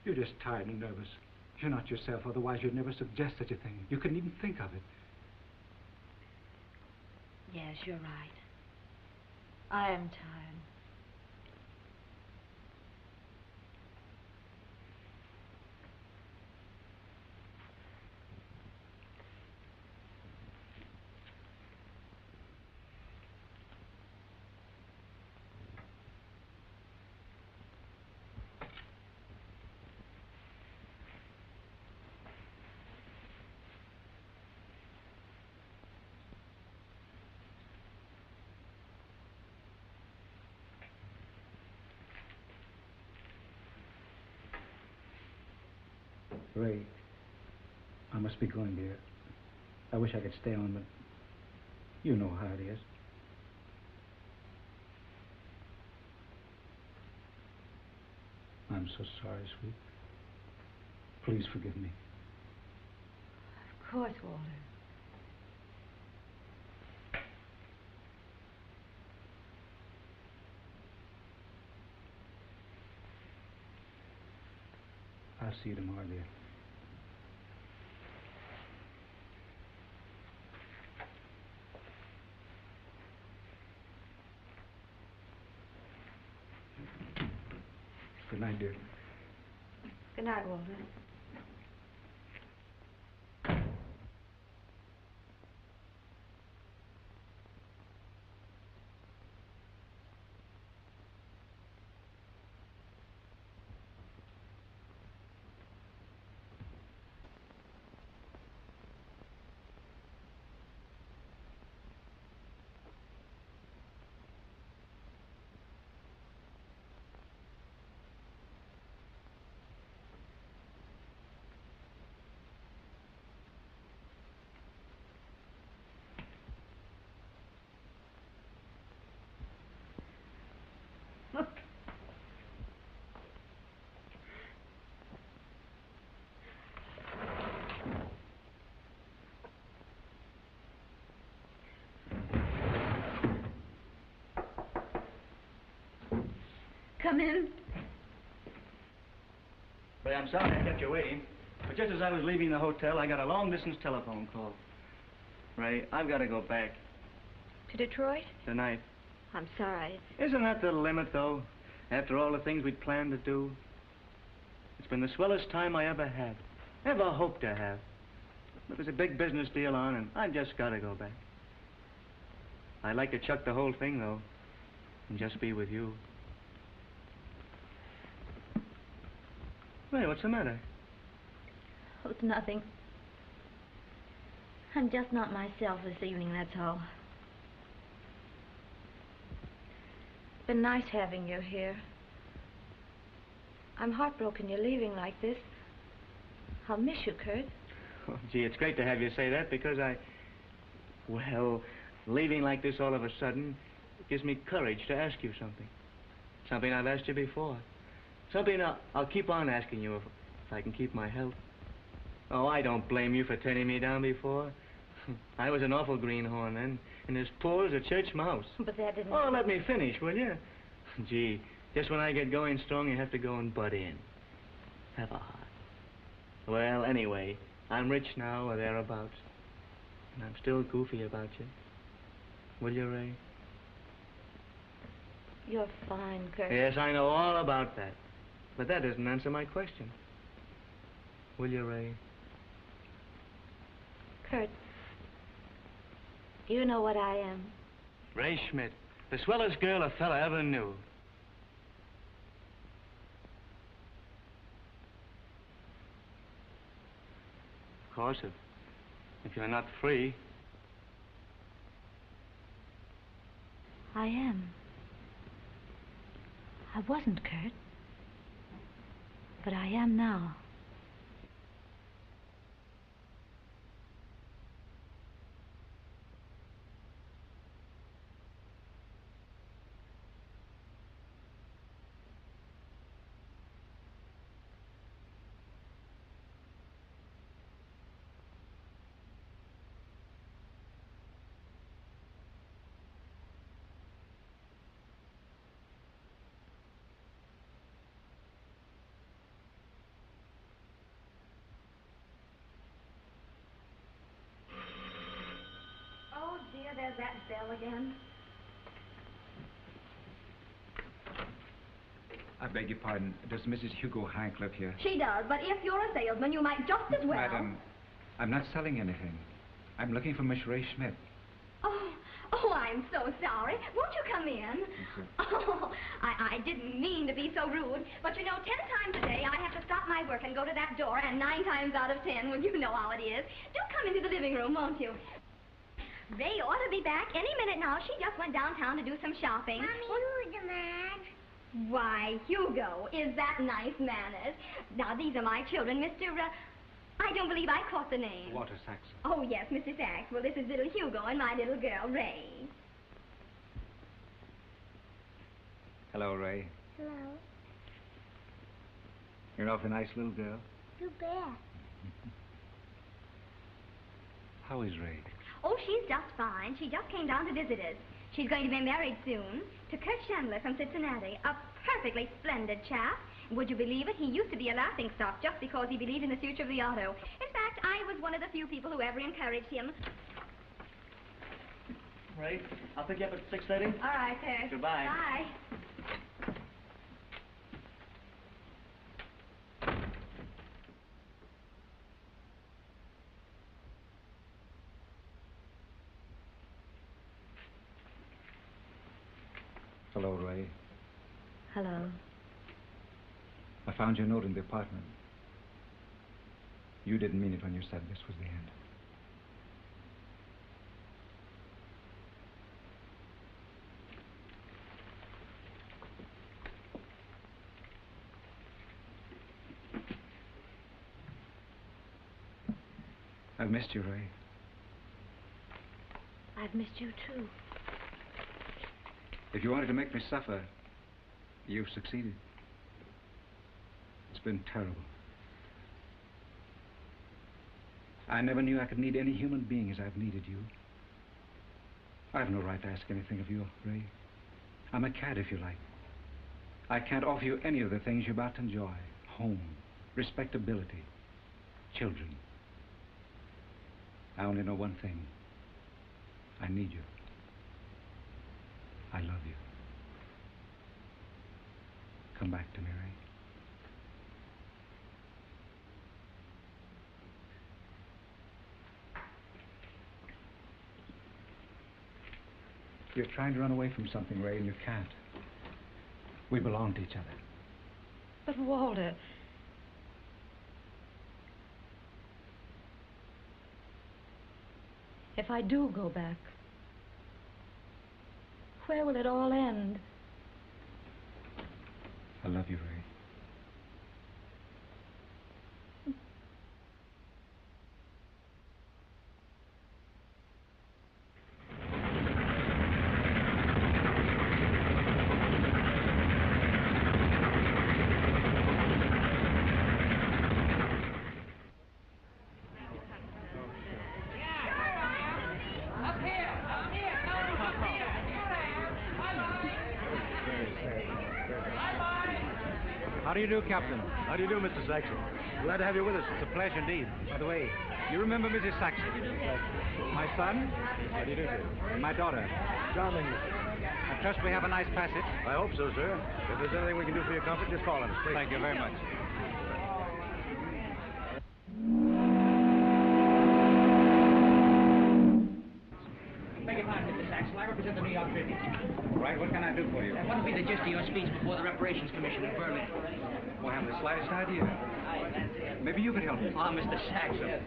You're just tired and nervous. You're not yourself, otherwise you'd never suggest such a thing. You couldn't even think of it. Yes, you're right. I am tired. Ray, I must be going, dear. I wish I could stay on, but you know how it is. I'm so sorry, sweet. Please forgive me. Of course, Walter. I'll see you tomorrow, dear. Good night, dear. Good night, Walter. Come in. Ray, I'm sorry I kept you waiting, but just as I was leaving the hotel, I got a long-distance telephone call. Ray, I've got to go back. To Detroit? Tonight. I'm sorry. Isn't that the limit, though? After all the things we'd planned to do? It's been the swellest time I ever had. Ever hoped to have. But there's a big business deal on, and I've just got to go back. I'd like to chuck the whole thing, though, and just be with you. Ray, what's the matter? Oh, it's nothing. I'm just not myself this evening, that's all. It's been nice having you here. I'm heartbroken you're leaving like this. I'll miss you, Kurt. Oh, gee, it's great to have you say that because well, leaving like this all of a sudden gives me courage to ask you something. Something I've asked you before. Something I'll keep on asking you if I can keep my health. Oh, I don't blame you for turning me down before. I was an awful greenhorn then, and as poor as a church mouse. But that didn't... Oh, let me finish, will you? Gee, just when I get going strong, you have to go and butt in. Have a heart. Well, anyway, I'm rich now or thereabouts, and I'm still goofy about you. Will you, Ray? You're fine, Kurt. Yes, I know all about that. But that doesn't answer my question. Will you, Ray? Kurt, do you know what I am? Ray Schmidt, the swellest girl a fella ever knew. Of course, if you're not free. I am. I wasn't, Kurt. But I am now. Oh, dear, there's that bell again. I beg your pardon. Does Mrs. Hugo Hank live here? She does, but if you're a salesman, you might just as well... Madam, I'm not selling anything. I'm looking for Miss Ray Schmidt. Oh, I'm so sorry. Won't you come in? Oh, I didn't mean to be so rude, but you know, 10 times a day I have to stop my work and go to that door, and 9 times out of 10, well, you know how it is. Do come into the living room, won't you? Ray ought to be back any minute now. She just went downtown to do some shopping. Mommy, who's the man? Why, Hugo, is that nice manners? Now, these are my children, Mr. I don't believe I caught the name. Walter Saxon. Oh, yes, Mr. Sachs. Well, this is little Hugo and my little girl, Ray. Hello, Ray. Hello. You're an awfully nice little girl. You bet. How is Ray? Oh, she's just fine. She just came down to visit us. She's going to be married soon to Kurt Chandler from Cincinnati, a perfectly splendid chap. Would you believe it? He used to be a laughingstock just because he believed in the future of the auto. In fact, I was one of the few people who ever encouraged him. Ray, I'll pick you up at 6:30. All right, sir. Goodbye. Bye. Hello, Ray. Hello. I found your note in the apartment. You didn't mean it when you said this was the end. I've missed you, Ray. I've missed you, too. If you wanted to make me suffer, you've succeeded. It's been terrible. I never knew I could need any human being as I've needed you. I have no right to ask anything of you, Ray. I'm a cat, if you like. I can't offer you any of the things you're about to enjoy. Home, respectability, children. I only know one thing. I need you. I love you. Come back to me, Ray. You're trying to run away from something, Ray, and you can't. We belong to each other. But, Walter... If I do go back, where will it all end? I love you, Ray. How do you do, Captain? How do you do, Mr. Saxon? Glad to have you with us. It's a pleasure indeed. By the way, you remember Mrs. Saxon? My son? How do you do, sir? And my daughter. Charming. I trust we have a nice passage. I hope so, sir. If there's anything we can do for your comfort, just call on us, please. Thank you very much. Beg your pardon, Mr. Saxon. I represent the New York Tribune. Right, what can I do for you? What will be the gist of your speech before the Reparations Commission in Berlin? Well, I haven't the slightest idea. Maybe you could help me. Ah, Mr. Saxon.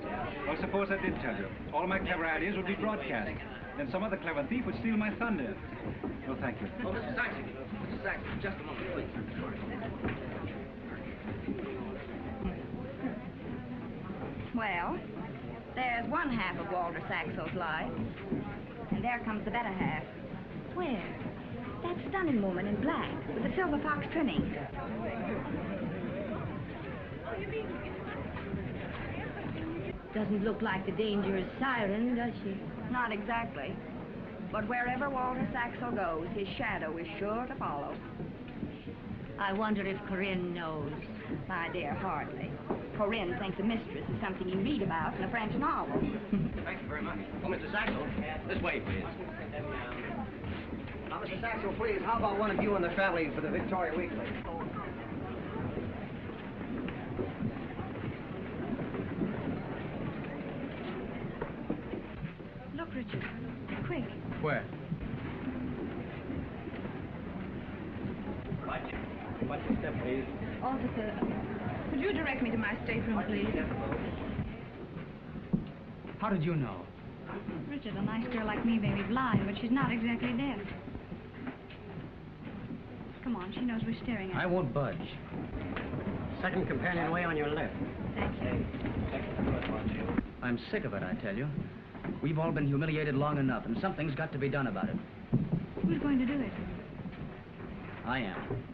Well, suppose I did tell you. All my clever ideas would be broadcast. Then some other clever thief would steal my thunder. Well, thank you. Oh, Mr. Saxon. Mr. Saxon, just a moment, please. Well, there's one half of Walter Saxon's life, and there comes the better half. Where? That stunning woman in black with the silver fox trimming. Doesn't look like the dangerous siren, does she? Not exactly. But wherever Walter Saxon goes, his shadow is sure to follow. I wonder if Corinne knows. My dear, hardly. Corinne thinks a mistress is something you read about in a French novel. Thank you very much. Oh, Mr. Saxon, this way, please. Now, Mr. Saxon, please, how about one of you and the family for the Victoria Weekly? Look, Richard. Quick. Where? Watch your step, please. Officer, could you direct me to my stateroom, please? How did you know? Richard, a nice girl like me may be blind, but she's not exactly deaf. Come on, she knows we're staring at her. I won't budge. Second companionway on your left. Thank you. I'm sick of it, I tell you. We've all been humiliated long enough, and something's got to be done about it. Who's going to do it? I am.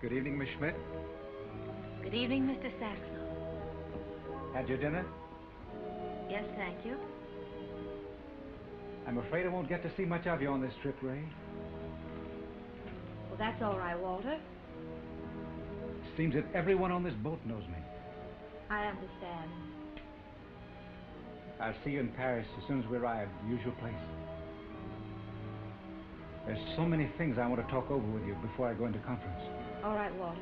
Good evening, Miss Schmidt. Good evening, Mr. Saxon. Had your dinner? Yes, thank you. I'm afraid I won't get to see much of you on this trip, Ray. Well, that's all right, Walter. Seems that everyone on this boat knows me. I understand. I'll see you in Paris as soon as we arrive, the usual place. There's so many things I want to talk over with you before I go into conference. All right, Walter.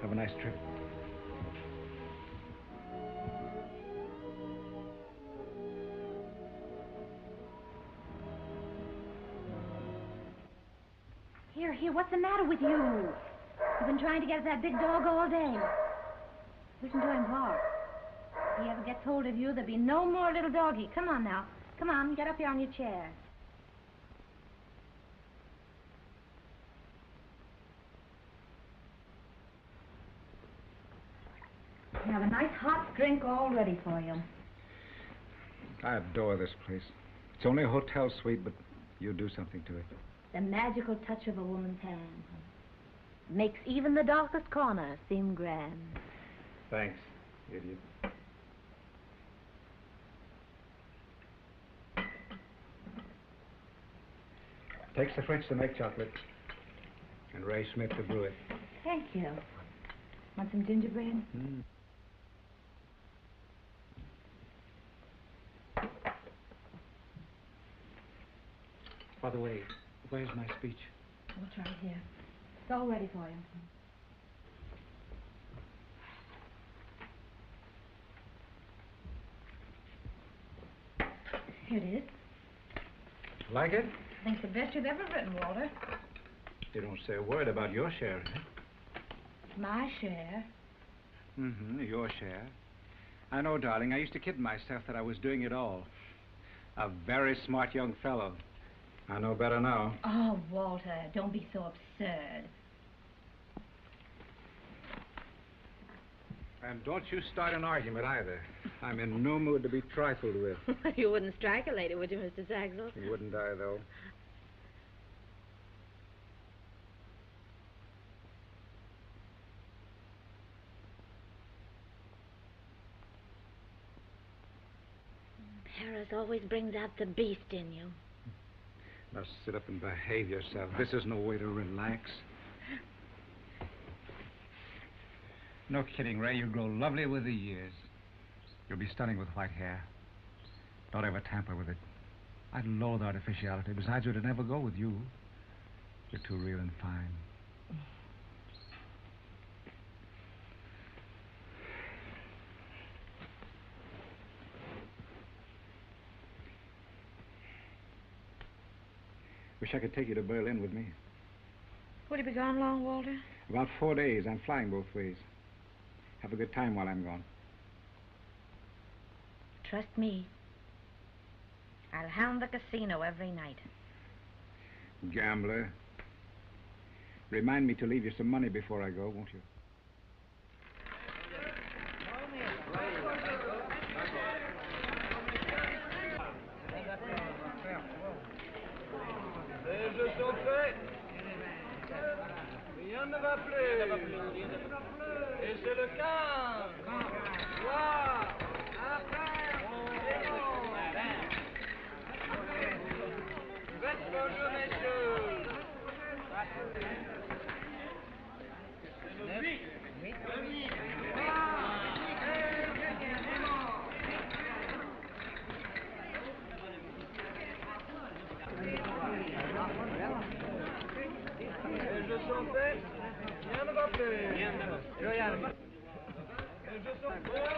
Have a nice trip. Here, what's the matter with you? You've been trying to get at that big dog all day. Listen to him bark. If he ever gets hold of you, there'll be no more little doggy. Come on now. Come on, get up here on your chair. You have a nice hot drink all ready for you. I adore this place. It's only a hotel suite, but you do something to it. The magical touch of a woman's hand. Makes even the darkest corner seem grand. Thanks, idiot. Takes the French to make chocolate, and Ray Smith to brew it. Thank you. Want some gingerbread? Mm. By the way, where's my speech? Oh, it's right here. It's all ready for you. Here it is. Like it? I think it's the best you've ever written, Walter. You don't say a word about your share, huh? My share. Mm-hmm, your share. I know, darling. I used to kid myself that I was doing it all. A very smart young fellow. I know better now. Oh, Walter, don't be so absurd. And don't you start an argument either. I'm in no mood to be trifled with. You wouldn't strike a lady, would you, Mr. Saxon? Wouldn't I, though? Paris always brings out the beast in you. Now sit up and behave yourself. This is no way to relax. No kidding, Ray. You'll grow lovely with the years. You'll be stunning with white hair. Don't ever tamper with it. I loathe artificiality. Besides, it would never go with you. You're too real and fine. Wish I could take you to Berlin with me. Would you be gone long, Walter? About 4 days. I'm flying both ways. Have a good time while I'm gone. Trust me. I'll hound the casino every night. Gambler. Remind me to leave you some money before I go, won't you? Les jeux sont faits. Rien ne va plus. Et c'est le 15. Voilà. Faites bonjour, messieurs. Les jeux sont faits. Rien ne va plus. Rien ne va plus. Les jeux sont faits.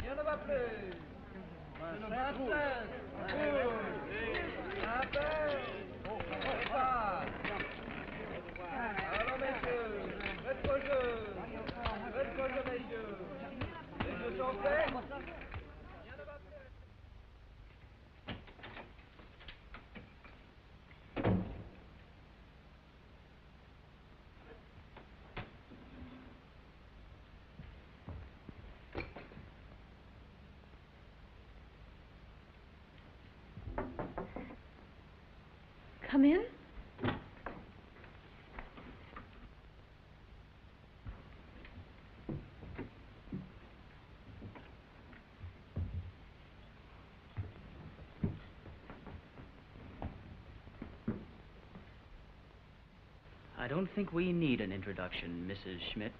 Rien ne va plus. C'est le 25. Alors, messieurs, faites vos jeux. Faites vos jeux, messieurs. Les jeux sont faits. Rien ne va plus. Come in. I don't think we need an introduction, Mrs. Schmidt.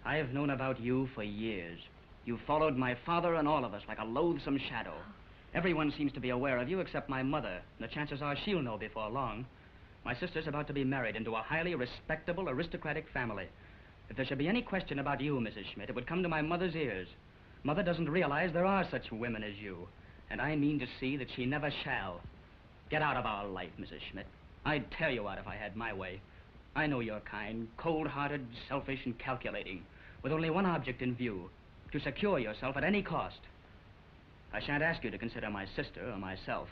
I have known about you for years. You followed my father and all of us like a loathsome shadow. Everyone seems to be aware of you except my mother, and the chances are she'll know before long. My sister's about to be married into a highly respectable, aristocratic family. If there should be any question about you, Mrs. Schmidt, it would come to my mother's ears. Mother doesn't realize there are such women as you, and I mean to see that she never shall. Get out of our life, Mrs. Schmidt. I'd tear you out if I had my way. I know you're kind, cold-hearted, selfish, and calculating, with only one object in view, to secure yourself at any cost. I shan't ask you to consider my sister or myself.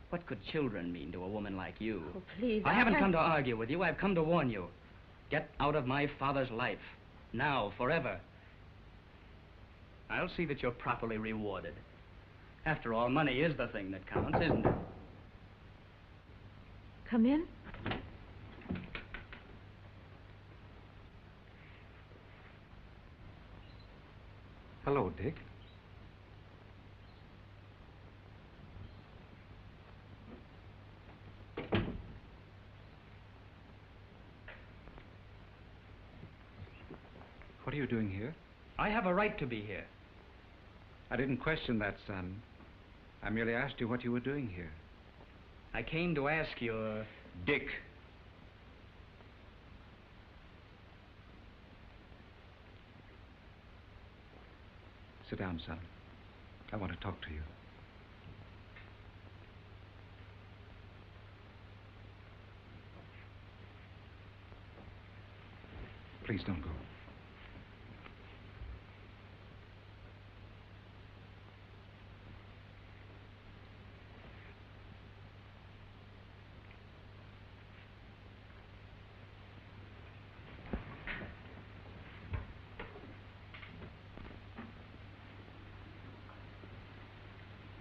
What could children mean to a woman like you? Oh, please. I haven't come to argue with you. I've come to warn you. Get out of my father's life. Now, forever. I'll see that you're properly rewarded. After all, money is the thing that counts, isn't it? Come in. Hello, Dick. What are you doing here? I have a right to be here. I didn't question that, son. I merely asked you what you were doing here. I came to ask you, Dick. Sit down, son. I want to talk to you. Please don't go.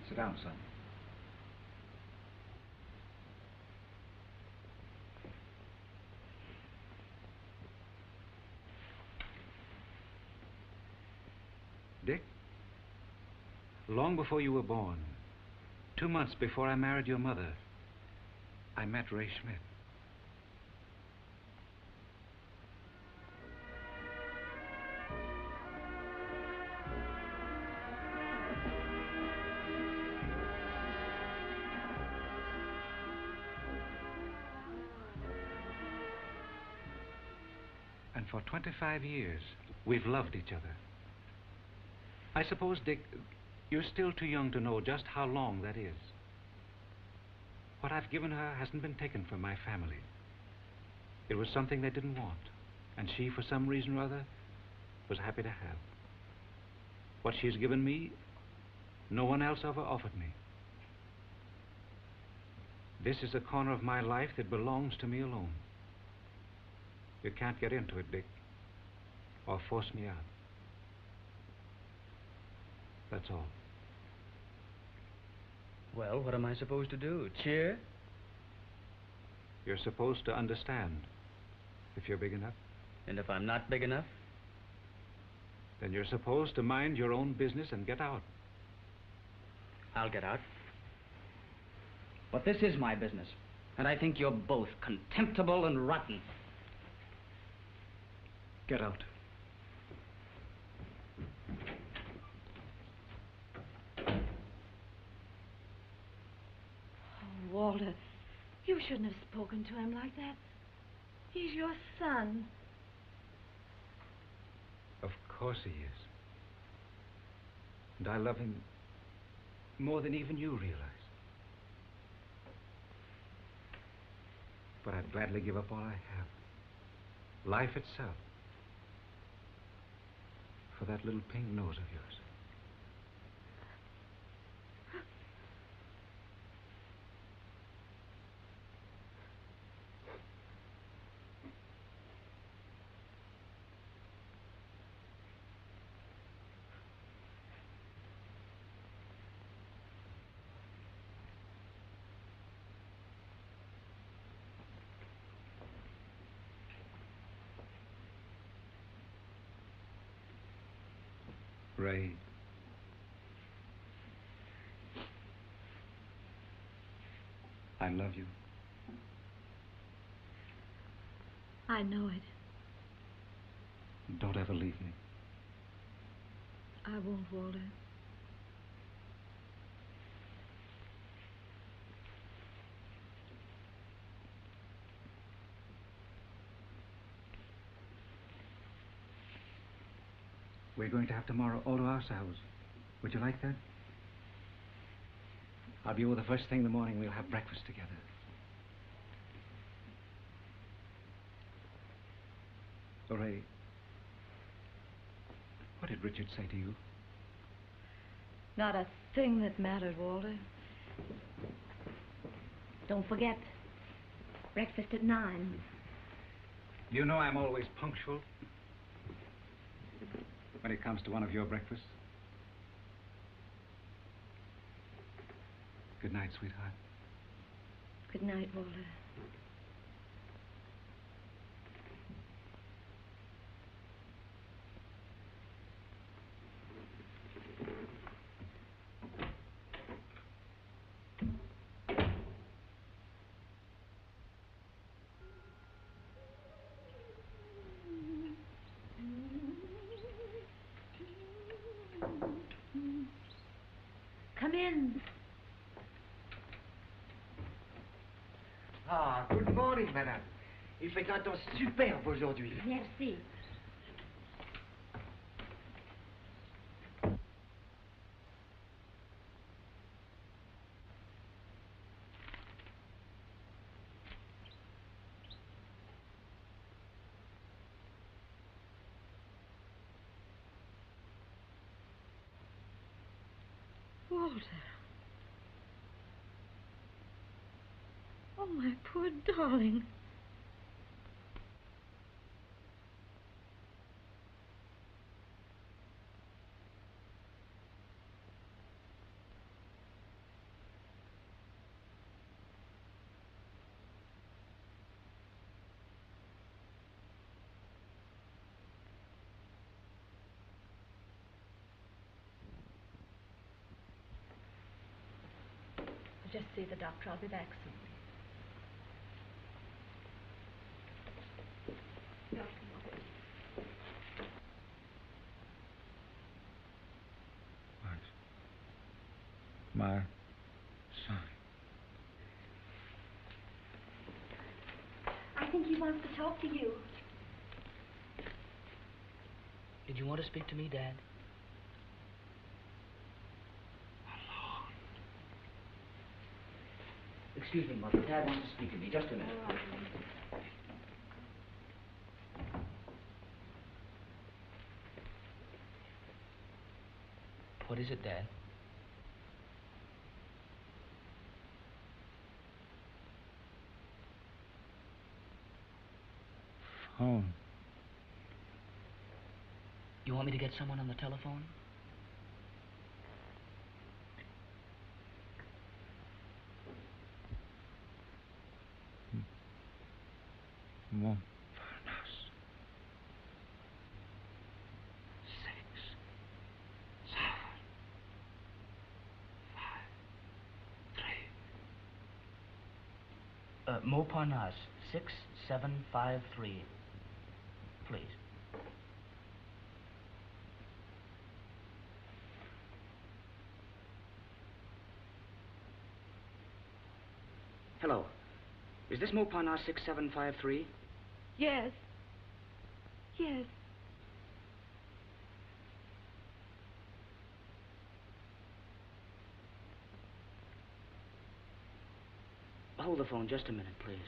Sit down, son. Dick, long before you were born, 2 months before I married your mother, I met Ray Schmidt. And for 25 years, we've loved each other. I suppose, Dick, you're still too young to know just how long that is. What I've given her hasn't been taken from my family. It was something they didn't want, and she, for some reason or other, was happy to have. What she's given me, No one else ever offered me. This is a corner of my life that belongs to me alone. You can't get into it, Dick, or force me out. That's all. Well, what am I supposed to do? Cheer? You're supposed to understand if you're big enough. And if I'm not big enough? Then you're supposed to mind your own business and get out. I'll get out. But this is my business, and I think you're both contemptible and rotten. Get out. Oh, Walter, you shouldn't have spoken to him like that. He's your son. Of course he is. And I love him more than even you realize. But I'd gladly give up all I have. Life itself. For that little pink nose of yours. Ray. I love you. I know it. Don't ever leave me. I won't, Walter. We're going to have tomorrow all to ourselves. Would you like that? I'll be over the first thing in the morning. We'll have breakfast together. Oh, Ray, what did Richard say to you? Not a thing that mattered, Walter. Don't forget, breakfast at 9. You know I'm always punctual when it comes to one of your breakfasts. Good night, sweetheart. Good night, Walter. Come in. Ah, good morning, madame. Il fait un temps superbe aujourd'hui. Merci. Walter. Oh, my poor darling. I'll just see the doctor. I'll be back soon. My son. I think he wants to talk to you. Did you want to speak to me, Dad? Excuse me, Mother. Dad wants to speak to me. Just a minute. What is it, Dad? Home. You want me to get someone on the telephone? Montparnasse. 6, 7, 5, 3. Montparnasse, 6753. Please. Hello. Is this Montparnasse 6753? Yes. Yes. Hold the phone just a minute, please.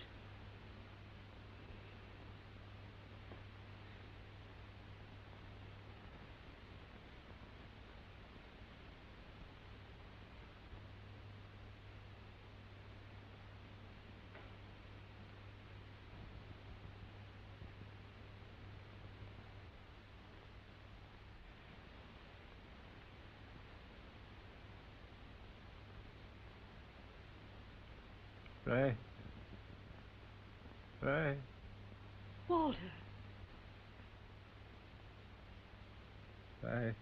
Ray. Ray. Walter. Ray.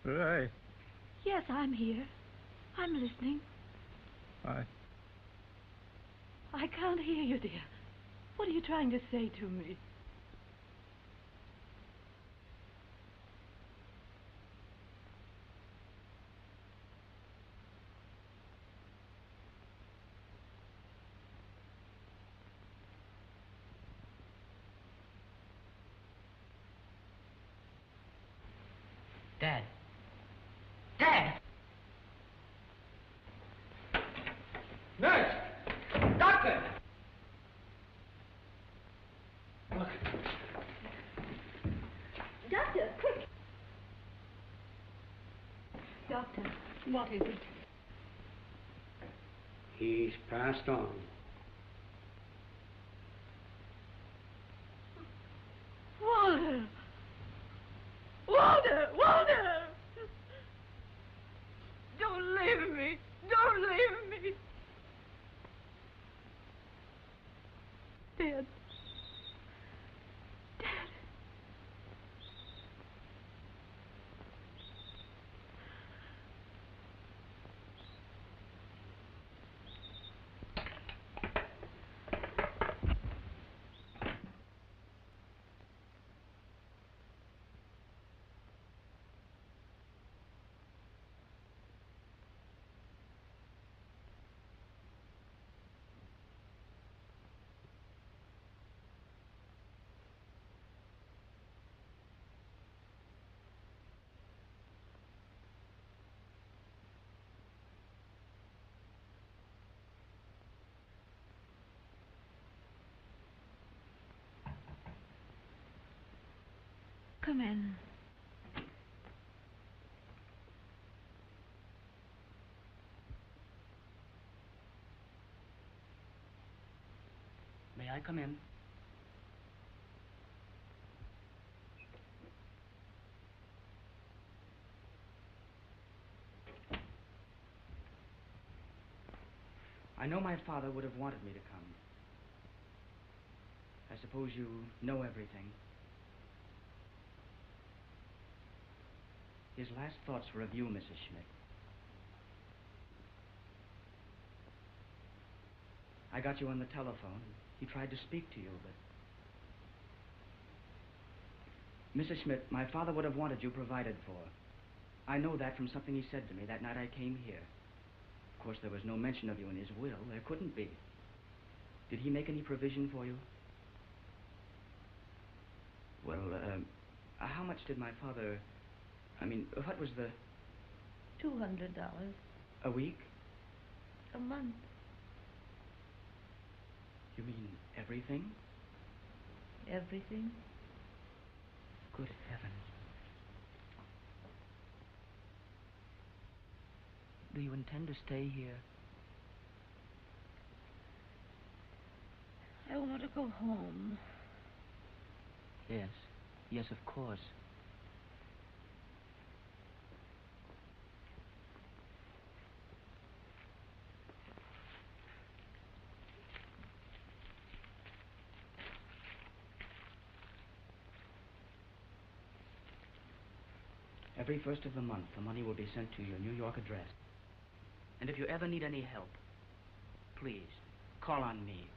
Ray. Yes, I'm here. I'm listening. I can't hear you, dear. What are you trying to say to me? Dad. Dad! Nurse! Doctor! Look. Doctor, quick! Doctor, what is it? He's passed on. Walter! Walter! Walter! Don't leave me! Don't leave me! Dad. Dad. Come in. May I come in? I know my father would have wanted me to come. I suppose you know everything. His last thoughts were of you, Mrs. Schmidt. I got you on the telephone. He tried to speak to you, but... Mrs. Schmidt, my father would have wanted you provided for. I know that from something he said to me that night I came here. Of course, there was no mention of you in his will. There couldn't be. Did he make any provision for you? Well, how much did my father... I mean, what was the... $200. A week? A month. You mean everything? Everything. Good heavens. Do you intend to stay here? I want to go home. Yes. Yes, of course. Every first of the month, the money will be sent to your New York address. And if you ever need any help, please, call on me.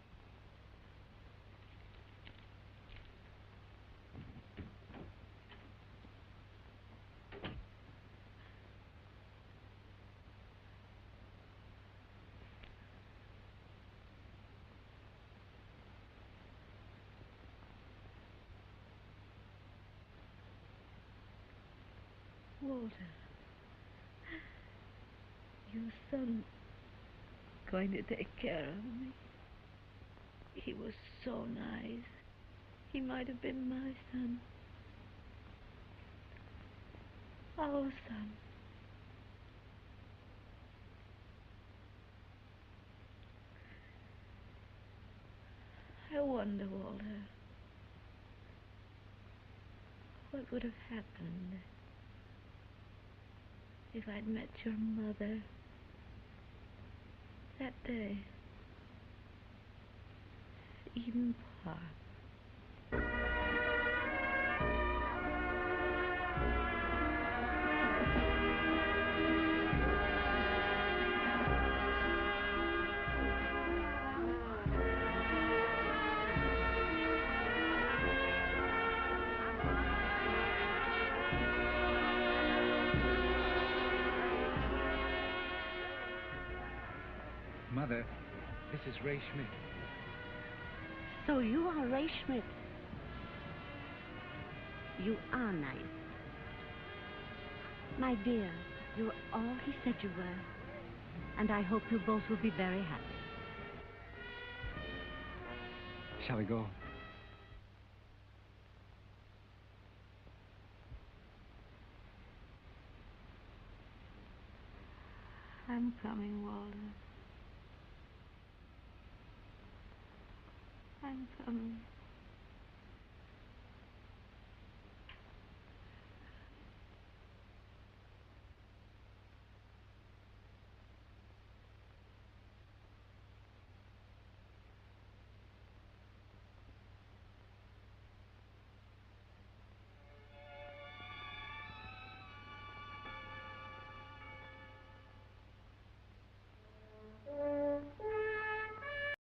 Walter, your son going to take care of me. He was so nice. He might have been my son. Our son. I wonder, Walter, what would have happened if I'd met your mother that day at Eden Park. Mother, this is Ray Schmidt. So you are Ray Schmidt. You are nice. My dear, you're all he said you were. And I hope you both will be very happy. Shall we go? I'm coming, Walter. I'm coming.